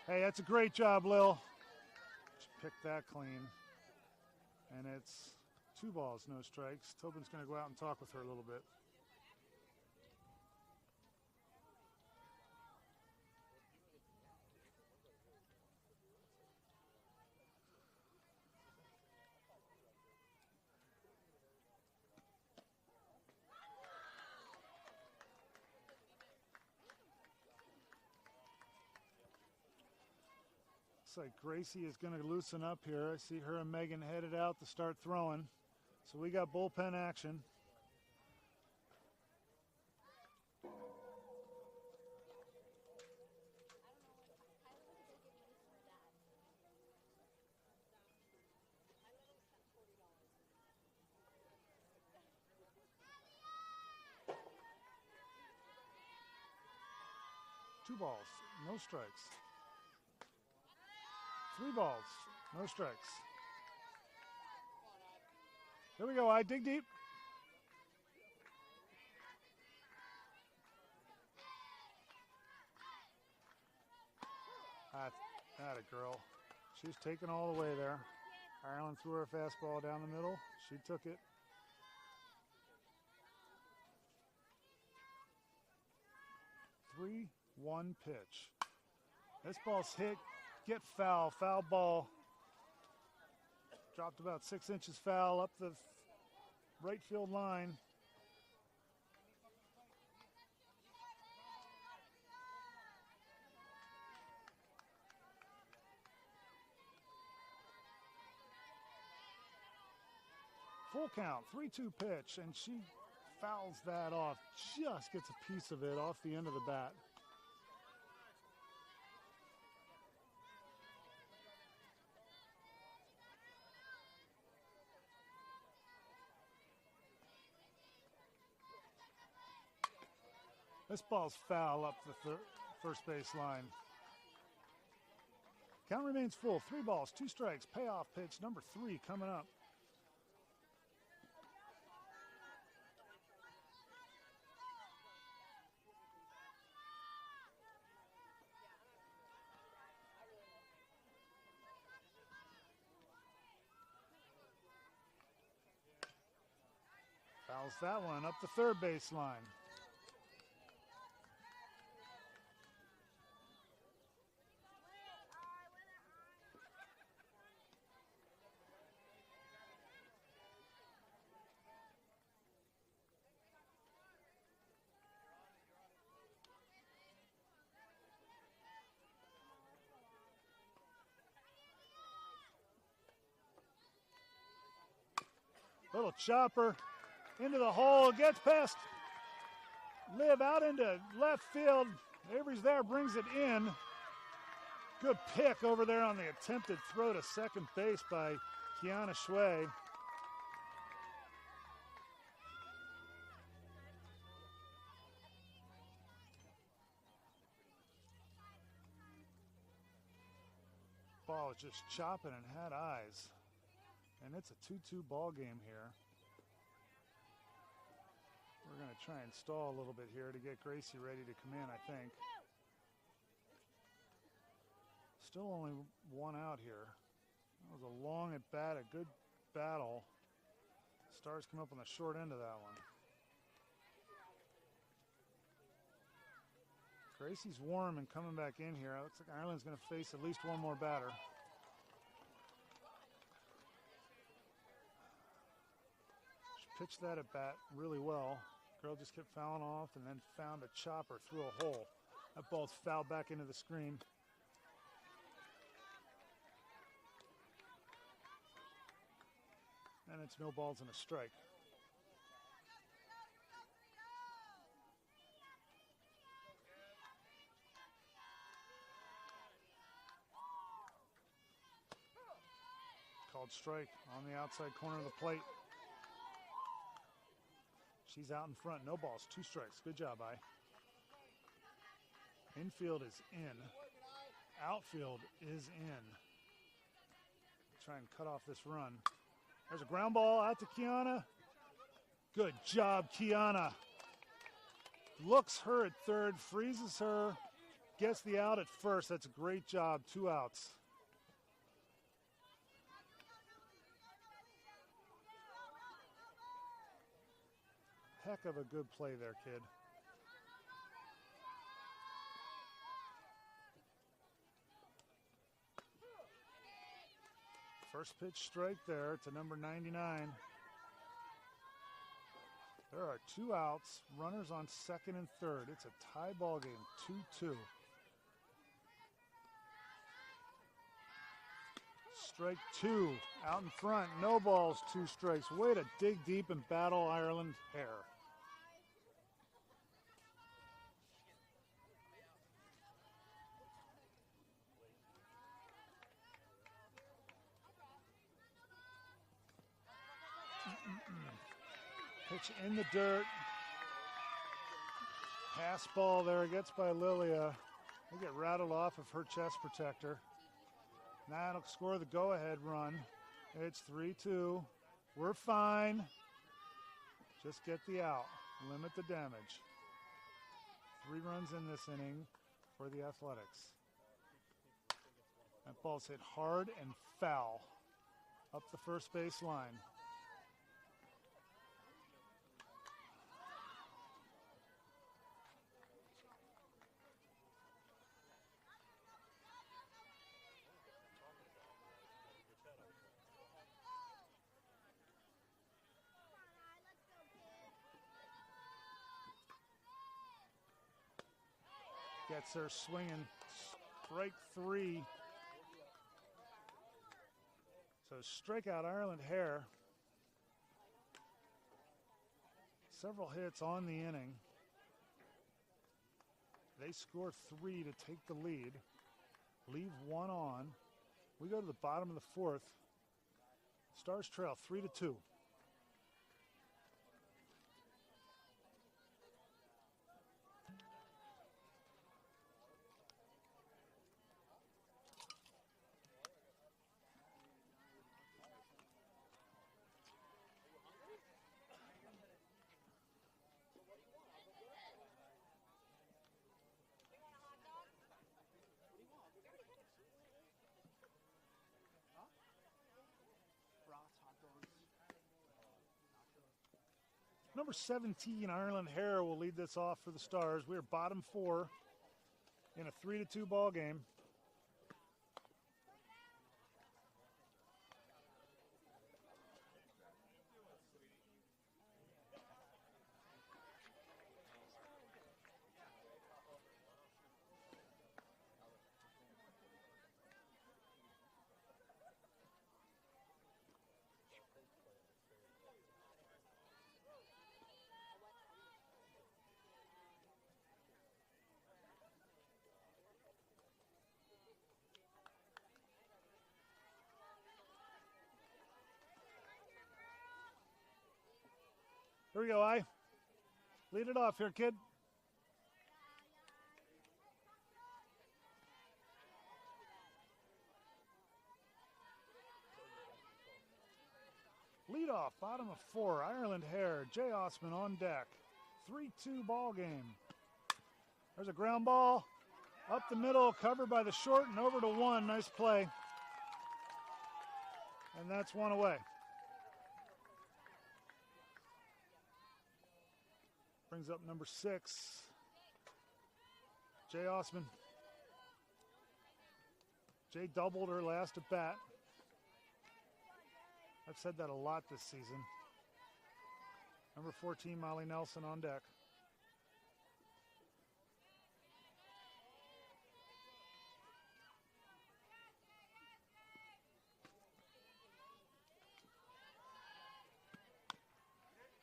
Hey, that's a great job, Lil. She picked that clean. And it's 2 balls, no strikes. Tobin's going to go out and talk with her a little bit. Like Gracie is going to loosen up here. I see her and Megan headed out to start throwing. So we got bullpen action. Two balls, no strikes. 3 balls, no strikes. Here we go, I dig deep. That a girl. She's taken all the way there. Ireland threw her fastball down the middle. She took it. Three, 1 pitch. This ball's hit. Get foul, foul ball. Dropped about 6 inches foul up the right field line. Full count, 3-2 pitch, and she fouls that off, just gets a piece of it off the end of the bat. This ball's foul up the first base line. Count remains full. 3 balls, 2 strikes. Payoff pitch number 3 coming up. Fouls that one up the third base line. Little chopper into the hole, gets past Liv out into left field. Avery's there, brings it in. Good pick over there on the attempted throw to second base by Kiana Shui. Ball was just chopping and had eyes. And it's a 2-2 ball game here. We're going to try and stall a little bit here to get Gracie ready to come in, I think. Still only 1 out here. That was a long at bat, a good battle. Stars come up on the short end of that one. Gracie's warm and coming back in here. It looks like Ireland's going to face at least 1 more batter. Pitched that at bat really well. Girl just kept fouling off and then found a chopper through a hole. That ball's fouled back into the screen. And it's no balls and a strike. Called strike on the outside corner of the plate. She's out in front. No balls, 2 strikes. Good job, I. Infield is in. Outfield is in. Try and cut off this run. There's a ground ball out to Kiana. Good job, Kiana. Looks her at third, freezes her, gets the out at first. That's a great job. 2 outs. Heck of a good play there, kid. First pitch strike there to number 99. There are 2 outs, runners on second and third. It's a tie ball game, 2-2. Strike 2, out in front, no balls, 2 strikes. Way to dig deep and battle Ireland hair. Pitch in the dirt. Pass ball there, gets by Lilia. They get rattled off of her chest protector. That'll score the go-ahead run. It's 3-2. We're fine. Just get the out. Limit the damage. 3 runs in this inning for the Athletics. That ball's hit hard and foul up the first base line. Gets her swinging, strike 3. So strikeout Ireland hair. several hits on the inning. They score 3 to take the lead, leave 1 on. We go to the bottom of the 4th. Stars trail 3-2. Number 17, Ireland Hare, will lead this off for the Stars. We are bottom 4 in a 3-2 ball game. Here we go, I. Lead it off here, kid. Lead off, bottom of 4, Ireland Hare, Jay Osman on deck. 3-2 ball game. There's a ground ball up the middle, covered by the short and over to 1. Nice play. And that's 1 away. Brings up number 6, Jay Osman. Jay doubled her last at bat. I've said that a lot this season. Number 14, Molly Nelson on deck.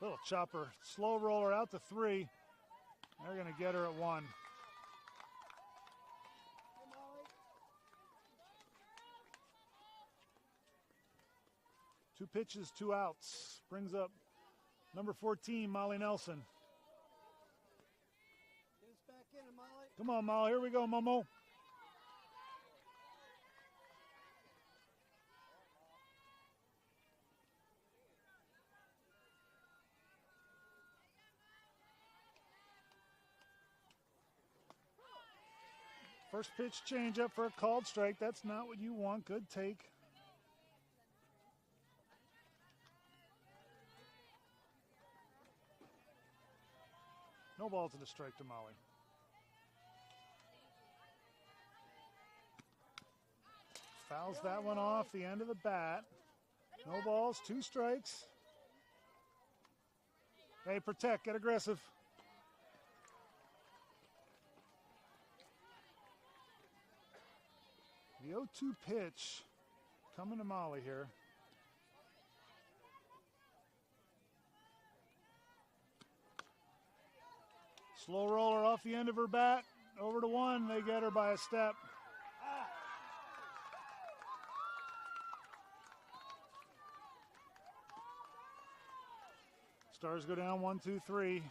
Little chopper, slow roller out to 3. They're going to get her at 1. 2 pitches, 2 outs. Brings up number 14, Molly Nelson. Get us back in, Molly. Come on, Molly. Here we go, Momo. First pitch changeup for a called strike. That's not what you want. Good take. No ball to the strike to Molly. Fouls that one off the end of the bat. No balls, 2 strikes. Hey, protect, get aggressive. The 0-2 pitch coming to Molly here. Slow roller off the end of her bat. Over to 1. They get her by a step. Stars go down 1-2-3.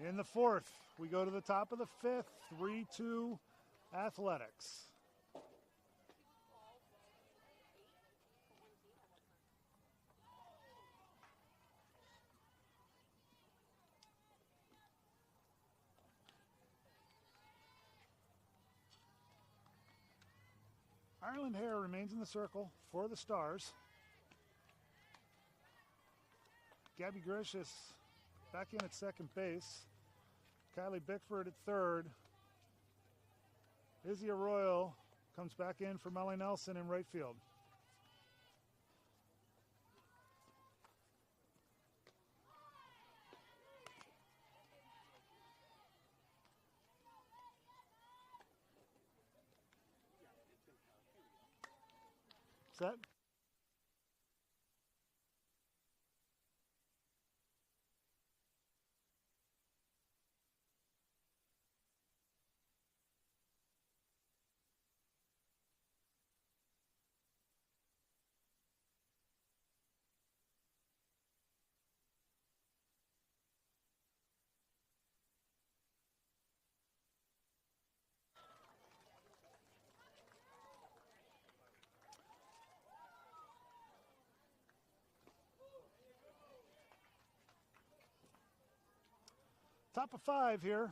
In the 4th, we go to the top of the 5th. 3-2 Athletics. Ireland Hare remains in the circle for the Stars. Gabby Gricius back in at second base. Kylie Bickford at third. Izzy Arroyo comes back in for Molly Nelson in right field. Set. Top of 5 here.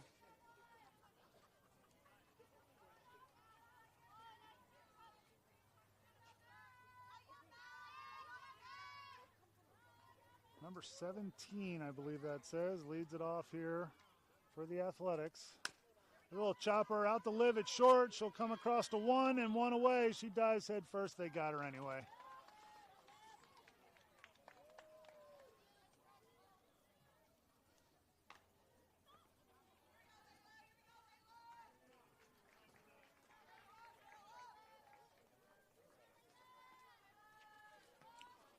Number 17, I believe that says, leads it off here for the Athletics. A little chopper out the live it short. She'll come across to 1 and 1 away. She dives head first. They got her anyway.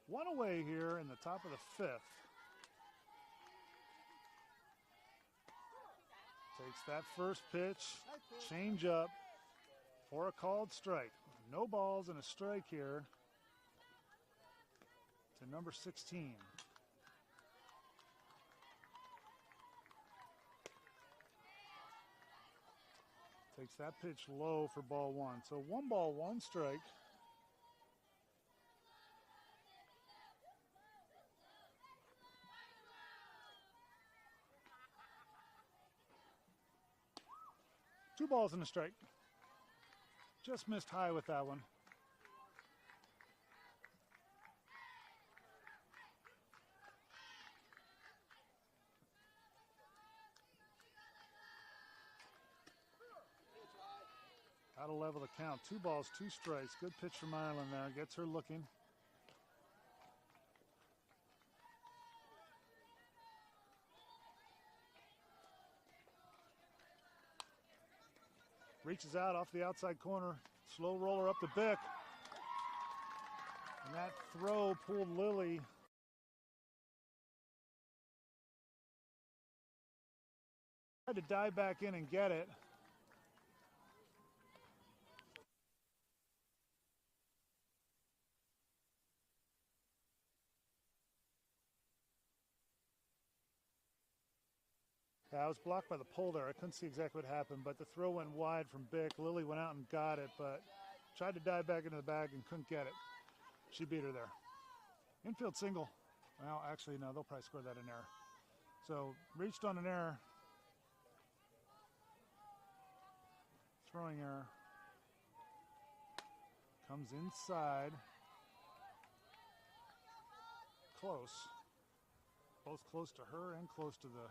One away here in the top of the 5th. Takes that first pitch, change up for a called strike. No balls and a strike here to number 16. Takes that pitch low for ball 1. So 1 ball, 1 strike. Two balls and a strike. Just missed high with that one. Out of level the count. 2 balls, 2 strikes. Good pitch from Ireland there. Gets her looking. Reaches out off the outside corner. Slow roller up to Bick. And that throw pulled Lily. Tried to dive back in and get it. Yeah, I was blocked by the pole there. I couldn't see exactly what happened, but the throw went wide from Bick. Lily went out and got it, but tried to dive back into the bag and couldn't get it. She beat her there. Infield single. Well, actually, no, they'll probably score that in error. So, reached on an error. Throwing error. Comes inside. Close. Both close to her and close to the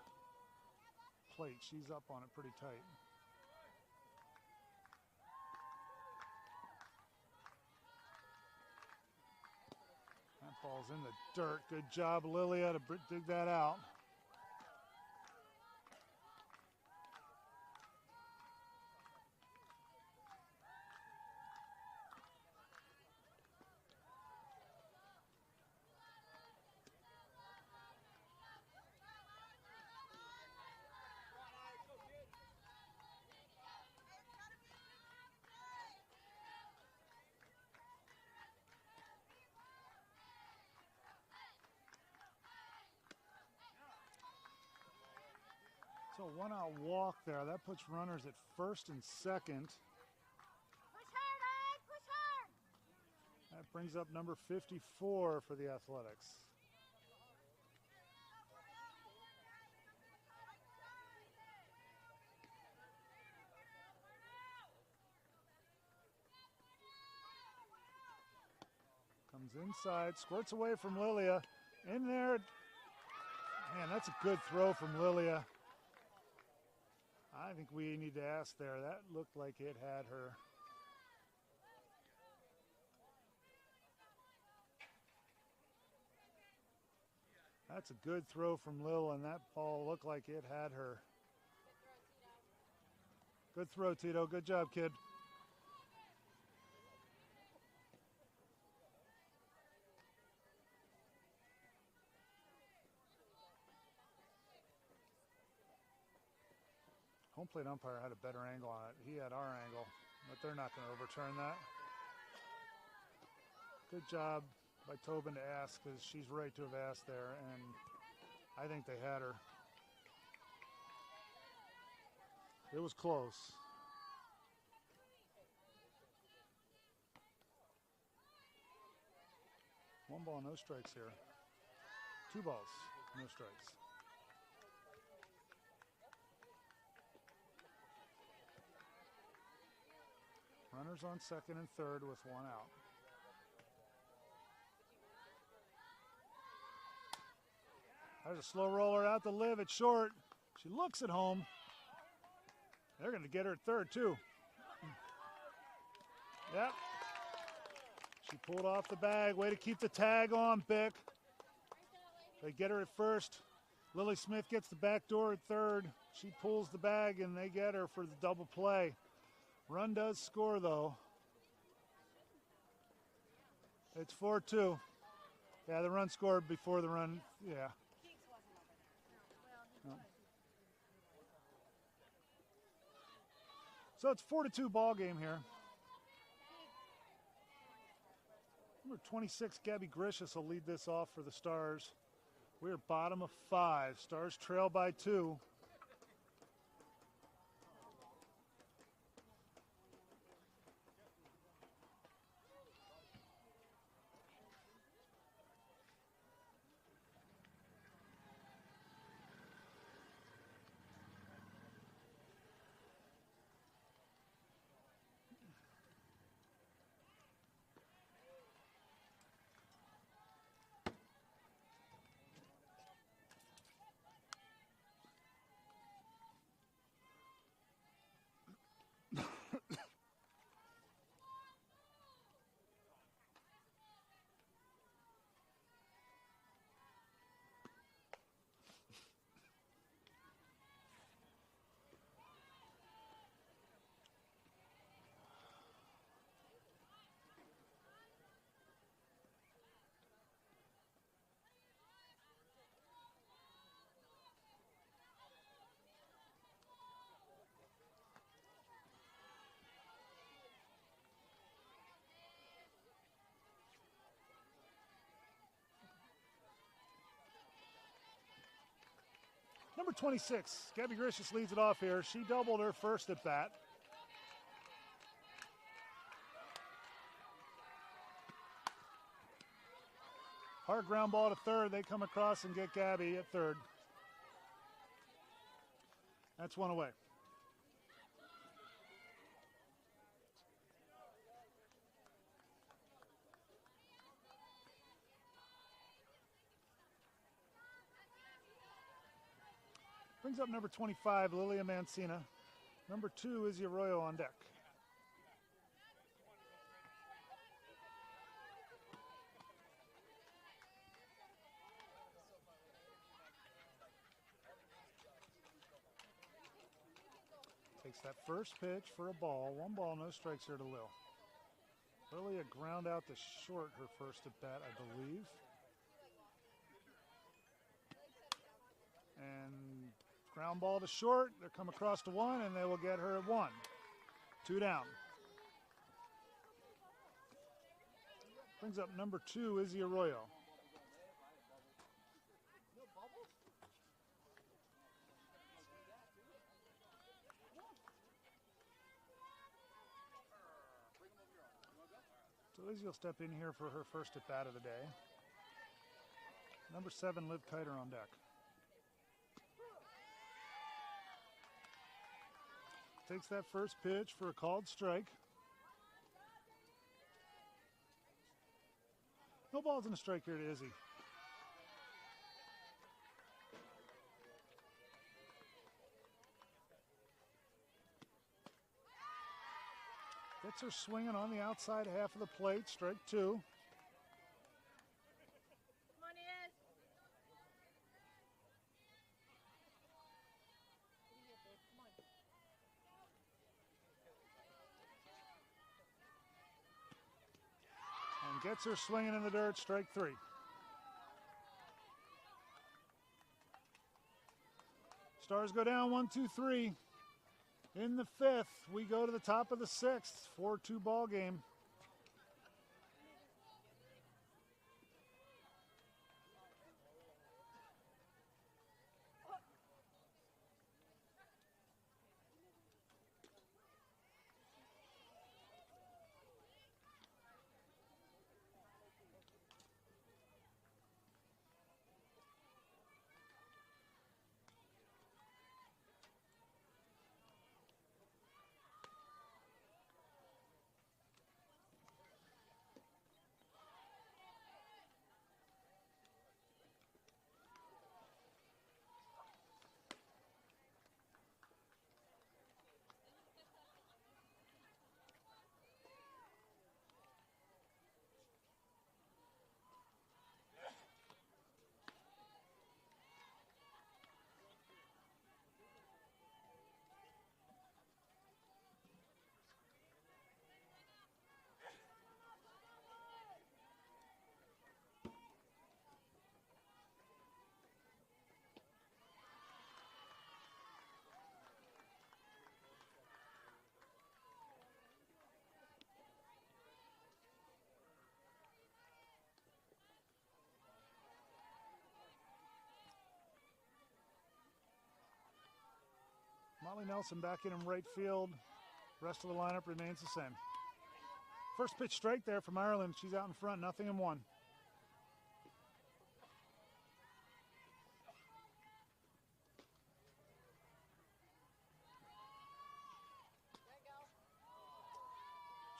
plate. She's up on it pretty tight. That ball's in the dirt. Good job, Lilia, to dig that out. So 1-out walk there. That puts runners at first and second. Push hard, Ed, push hard. That brings up number 54 for the Athletics. Comes inside, squirts away from Lilia. In there. Man, that's a good throw from Lilia. I think we need to ask there. That looked like it had her. That's a good throw from Lil, and that ball looked like it had her. Good throw, Tito. Good job, kid. Home plate umpire had a better angle on it. He had our angle, but they're not going to overturn that. Good job by Tobin to ask, because she's right to have asked there, and I think they had her. It was close. One ball, no strikes here. 2 balls, no strikes. Runners on second and third with one out. There's a slow roller out to Liv at short. She looks at home. They're going to get her at third, too. Yep. She pulled off the bag. Way to keep the tag on, Bick. They get her at first. Lily Smith gets the back door at third. She pulls the bag, and they get her for the double play. Run does score, though. It's 4-2. Yeah, the run scored before the run. Yeah. No. So it's 4-2 ball game here. Number 26, Gabby Grishas will lead this off for the Stars. We're bottom of 5. Stars trail by 2. Number 26, Gabby Grishas leads it off here. She doubled her first at bat. Hard ground ball to third. They come across and get Gabby at third. That's one away. Brings up number 25, Lilia Mancina. Number 2, Izzy Arroyo on deck. Takes that first pitch for a ball. 1 ball, no strikes here to Lil. Lilia ground out to short her first at bat, I believe. And ground ball to short. They'll come across to 1, and they will get her at 1. 2 down. Brings up number 2, Izzy Arroyo. So Izzy will step in here for her first at bat of the day. Number 7, Liv Kiter on deck. Takes that first pitch for a called strike. No balls and a strike here to Izzy. Gets her swinging on the outside half of the plate, strike 2. Gets her swinging in the dirt, strike 3. Stars go down 1-2-3. In the 5th, we go to the top of the 6th, 4-2 ball game. Molly Nelson back in right field. Rest of the lineup remains the same. First pitch strike there from Ireland. She's out in front, 0-1.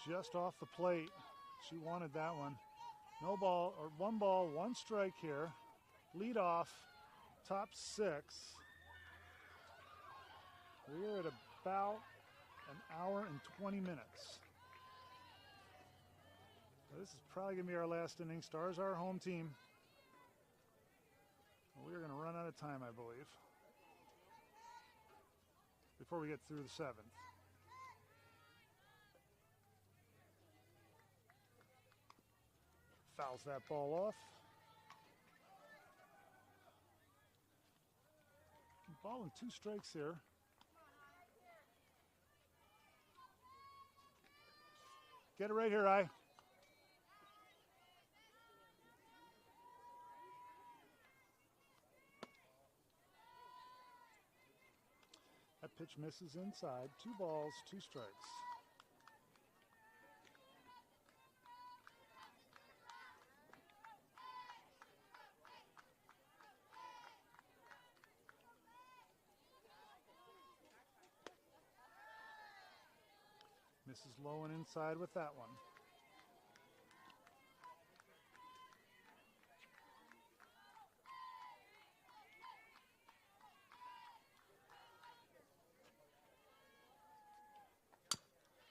Just off the plate. She wanted that one. No ball, or 1 ball, 1 strike here. Lead off, top 6. We're at about an hour and 20 minutes. So this is probably going to be our last inning. Stars are our home team. We're going to run out of time, I believe, before we get through the 7th. Fouls that ball off. Ball and 2 strikes here. Get it right here, I. That pitch misses inside. 2 balls, 2 strikes. Misses low and inside with that one.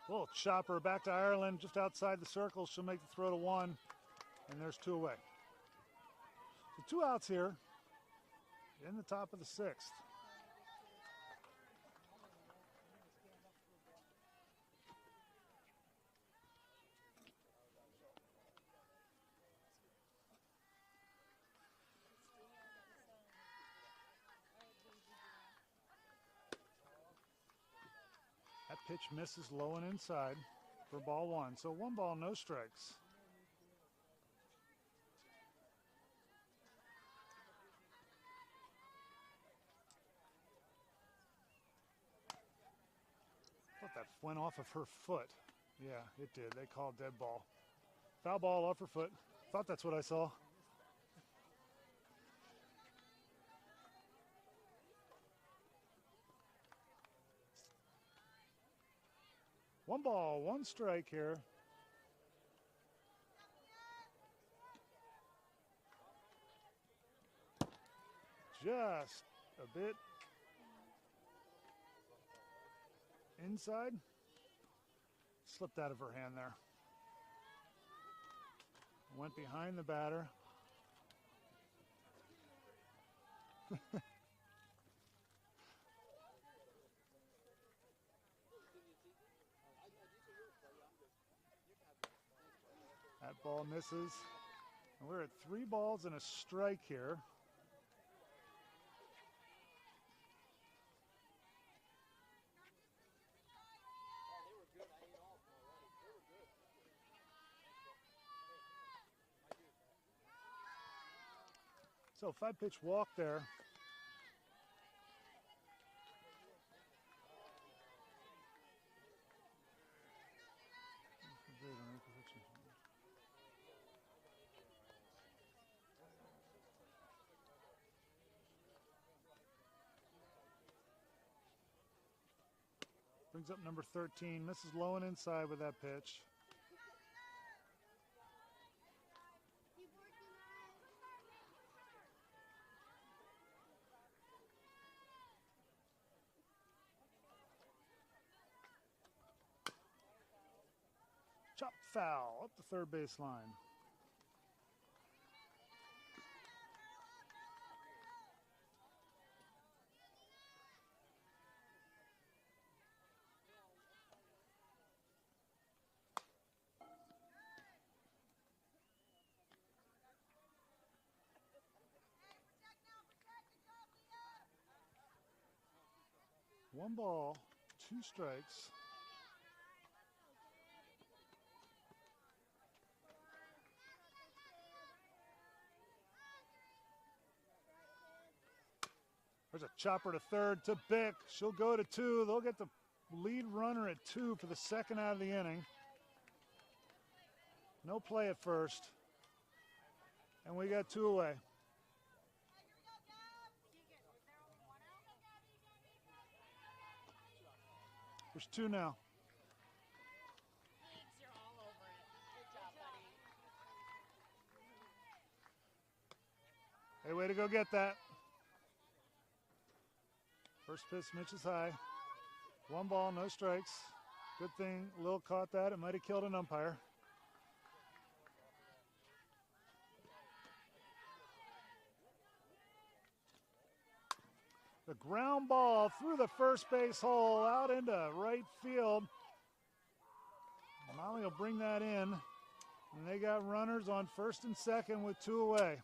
Little chopper back to Ireland, just outside the circle. She'll make the throw to 1, and there's 2 away. So 2 outs here in the top of the 6th. That pitch misses low and inside for ball 1. So 1 ball, no strikes. I thought that went off of her foot. Yeah, it did. They called dead ball. Foul ball off her foot. Thought that's what I saw. One ball, 1 strike here. Just a bit inside. Slipped out of her hand there. Went behind the batter. That ball misses. And we're at 3 balls and a strike here. So 5-pitch walk there. Brings up number 13, misses low and inside with that pitch. Chop foul up the third base line. One ball, 2 strikes. There's a chopper to third to Bick. She'll go to 2. They'll get the lead runner at 2 for the second out of the inning. No play at first. And we got 2 away. There's 2 now. You're all over it. Good job, buddy. Hey, way to go get that. First pitch, Mitch is high. 1 ball, no strikes. Good thing Lil caught that. It might have killed an umpire. The ground ball through the first base hole out into right field. Molly will bring that in. And they got runners on first and second with 2 away.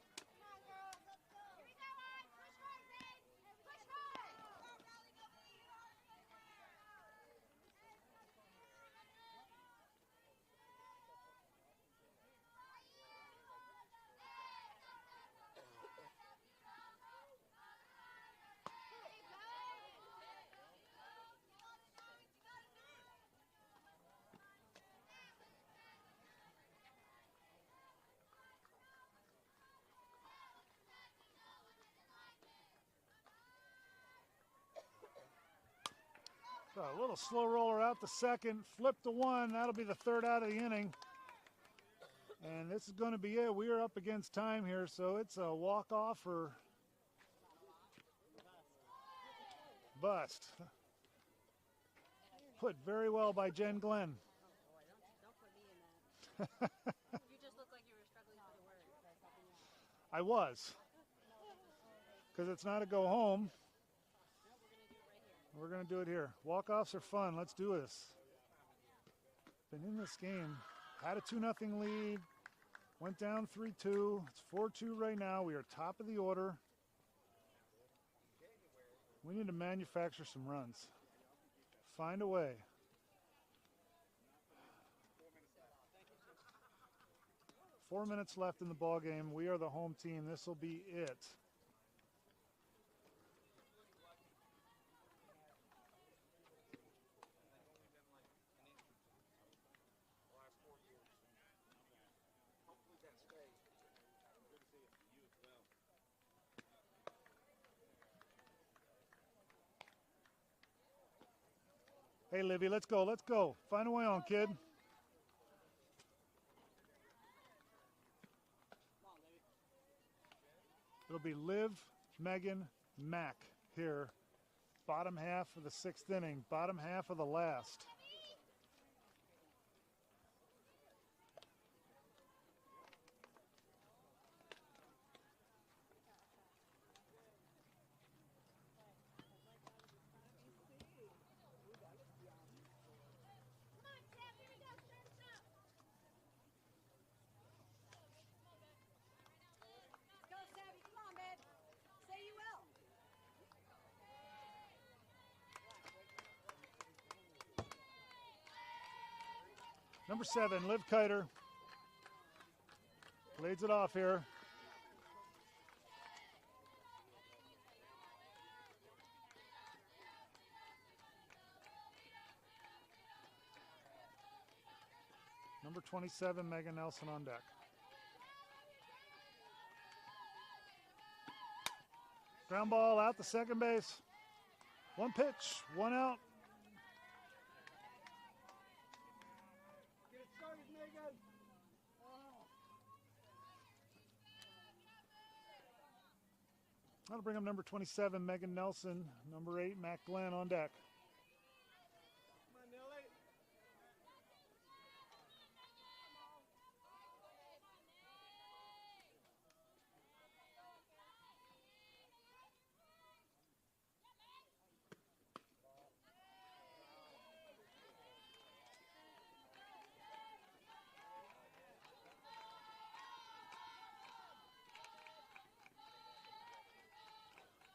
So a little slow roller out the second, flip to 1. That'll be the third out of the inning. And this is going to be it. We are up against time here, so it's a walk-off or bust. Put very well by Jen Glenn. Don't put me in that. You just look like you were struggling for the word. I was. Because it's not a go home. We're going to do it here. Walk-offs are fun. Let's do this. Been in this game. Had a 2-0 lead. Went down 3-2. It's 4-2 right now. We are top of the order. We need to manufacture some runs. Find a way. Four minutes left in the ball game. We are the home team. This will be it. Hey, Livy, let's go. Let's go. Find a way on, kid. It'll be Liv, Megan, Mac here. Bottom half of the 6th inning. Bottom half of the last. Number 7, Liv Kiter. Leads it off here. Number 27, Megan Nelson on deck. Ground ball out to second base. 1 pitch, 1 out. Get it started, Megan. That'll bring up number 27, Megan Nelson. Number 8, Matt Glenn on deck. Come on, Nelly.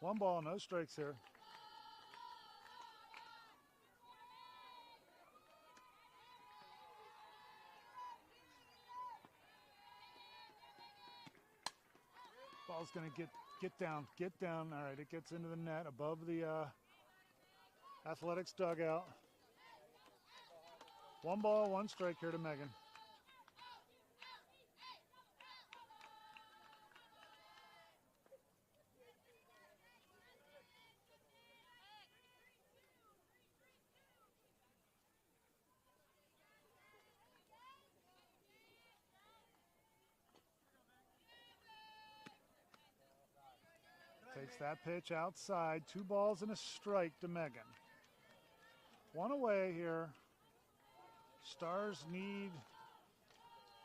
One ball, no strikes here. Ball's going to Get down, get down. All right, it gets into the net above the Athletics dugout. 1 ball, 1 strike here to Megan. Takes that pitch outside. 2 balls and a strike to Megan. 1 away here. Stars need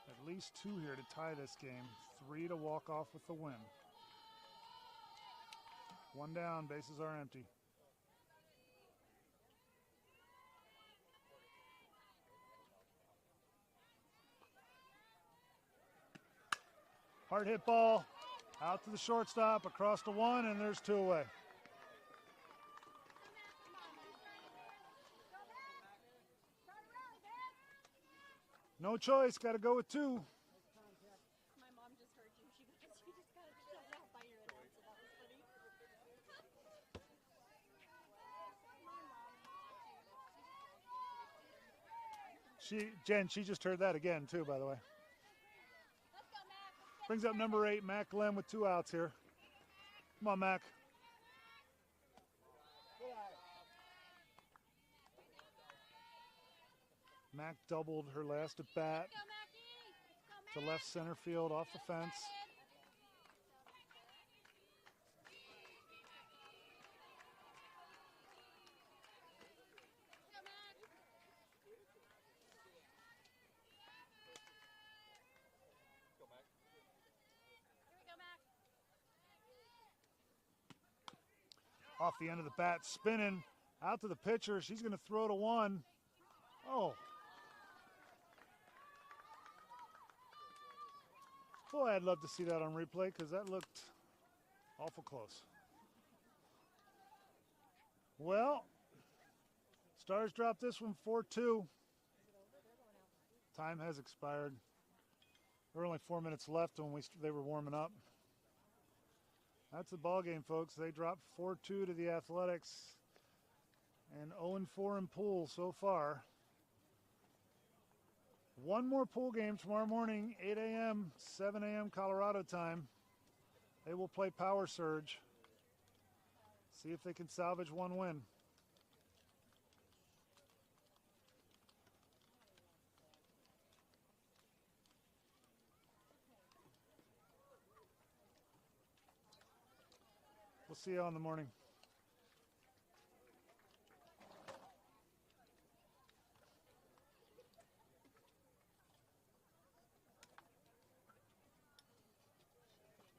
at least 2 here to tie this game. 3 to walk off with the win. 1 down, bases are empty. Hard hit ball. Out to the shortstop, across to 1, and there's 2 away. No choice, got to go with 2. My mom just heard you. She goes, you just got shut out by your announcer. That was funny. Jen, she just heard that again too, by the way. Brings up number 8, Mac Glenn with 2 outs here. Come on, Mac. Mac doubled her last at bat to left center field off the fence. Off the end of the bat, spinning out to the pitcher. She's going to throw to 1. Oh. Boy, I'd love to see that on replay because that looked awful close. Well, Stars dropped this one 4-2. Time has expired. There were only 4 minutes left when they were warming up. That's the ball game, folks. They dropped 4-2 to the Athletics and 0-4 in pool so far. 1 more pool game tomorrow morning, 8 a.m., 7 a.m. Colorado time. They will play Power Surge. See if they can salvage 1 win. We'll see you on the morning.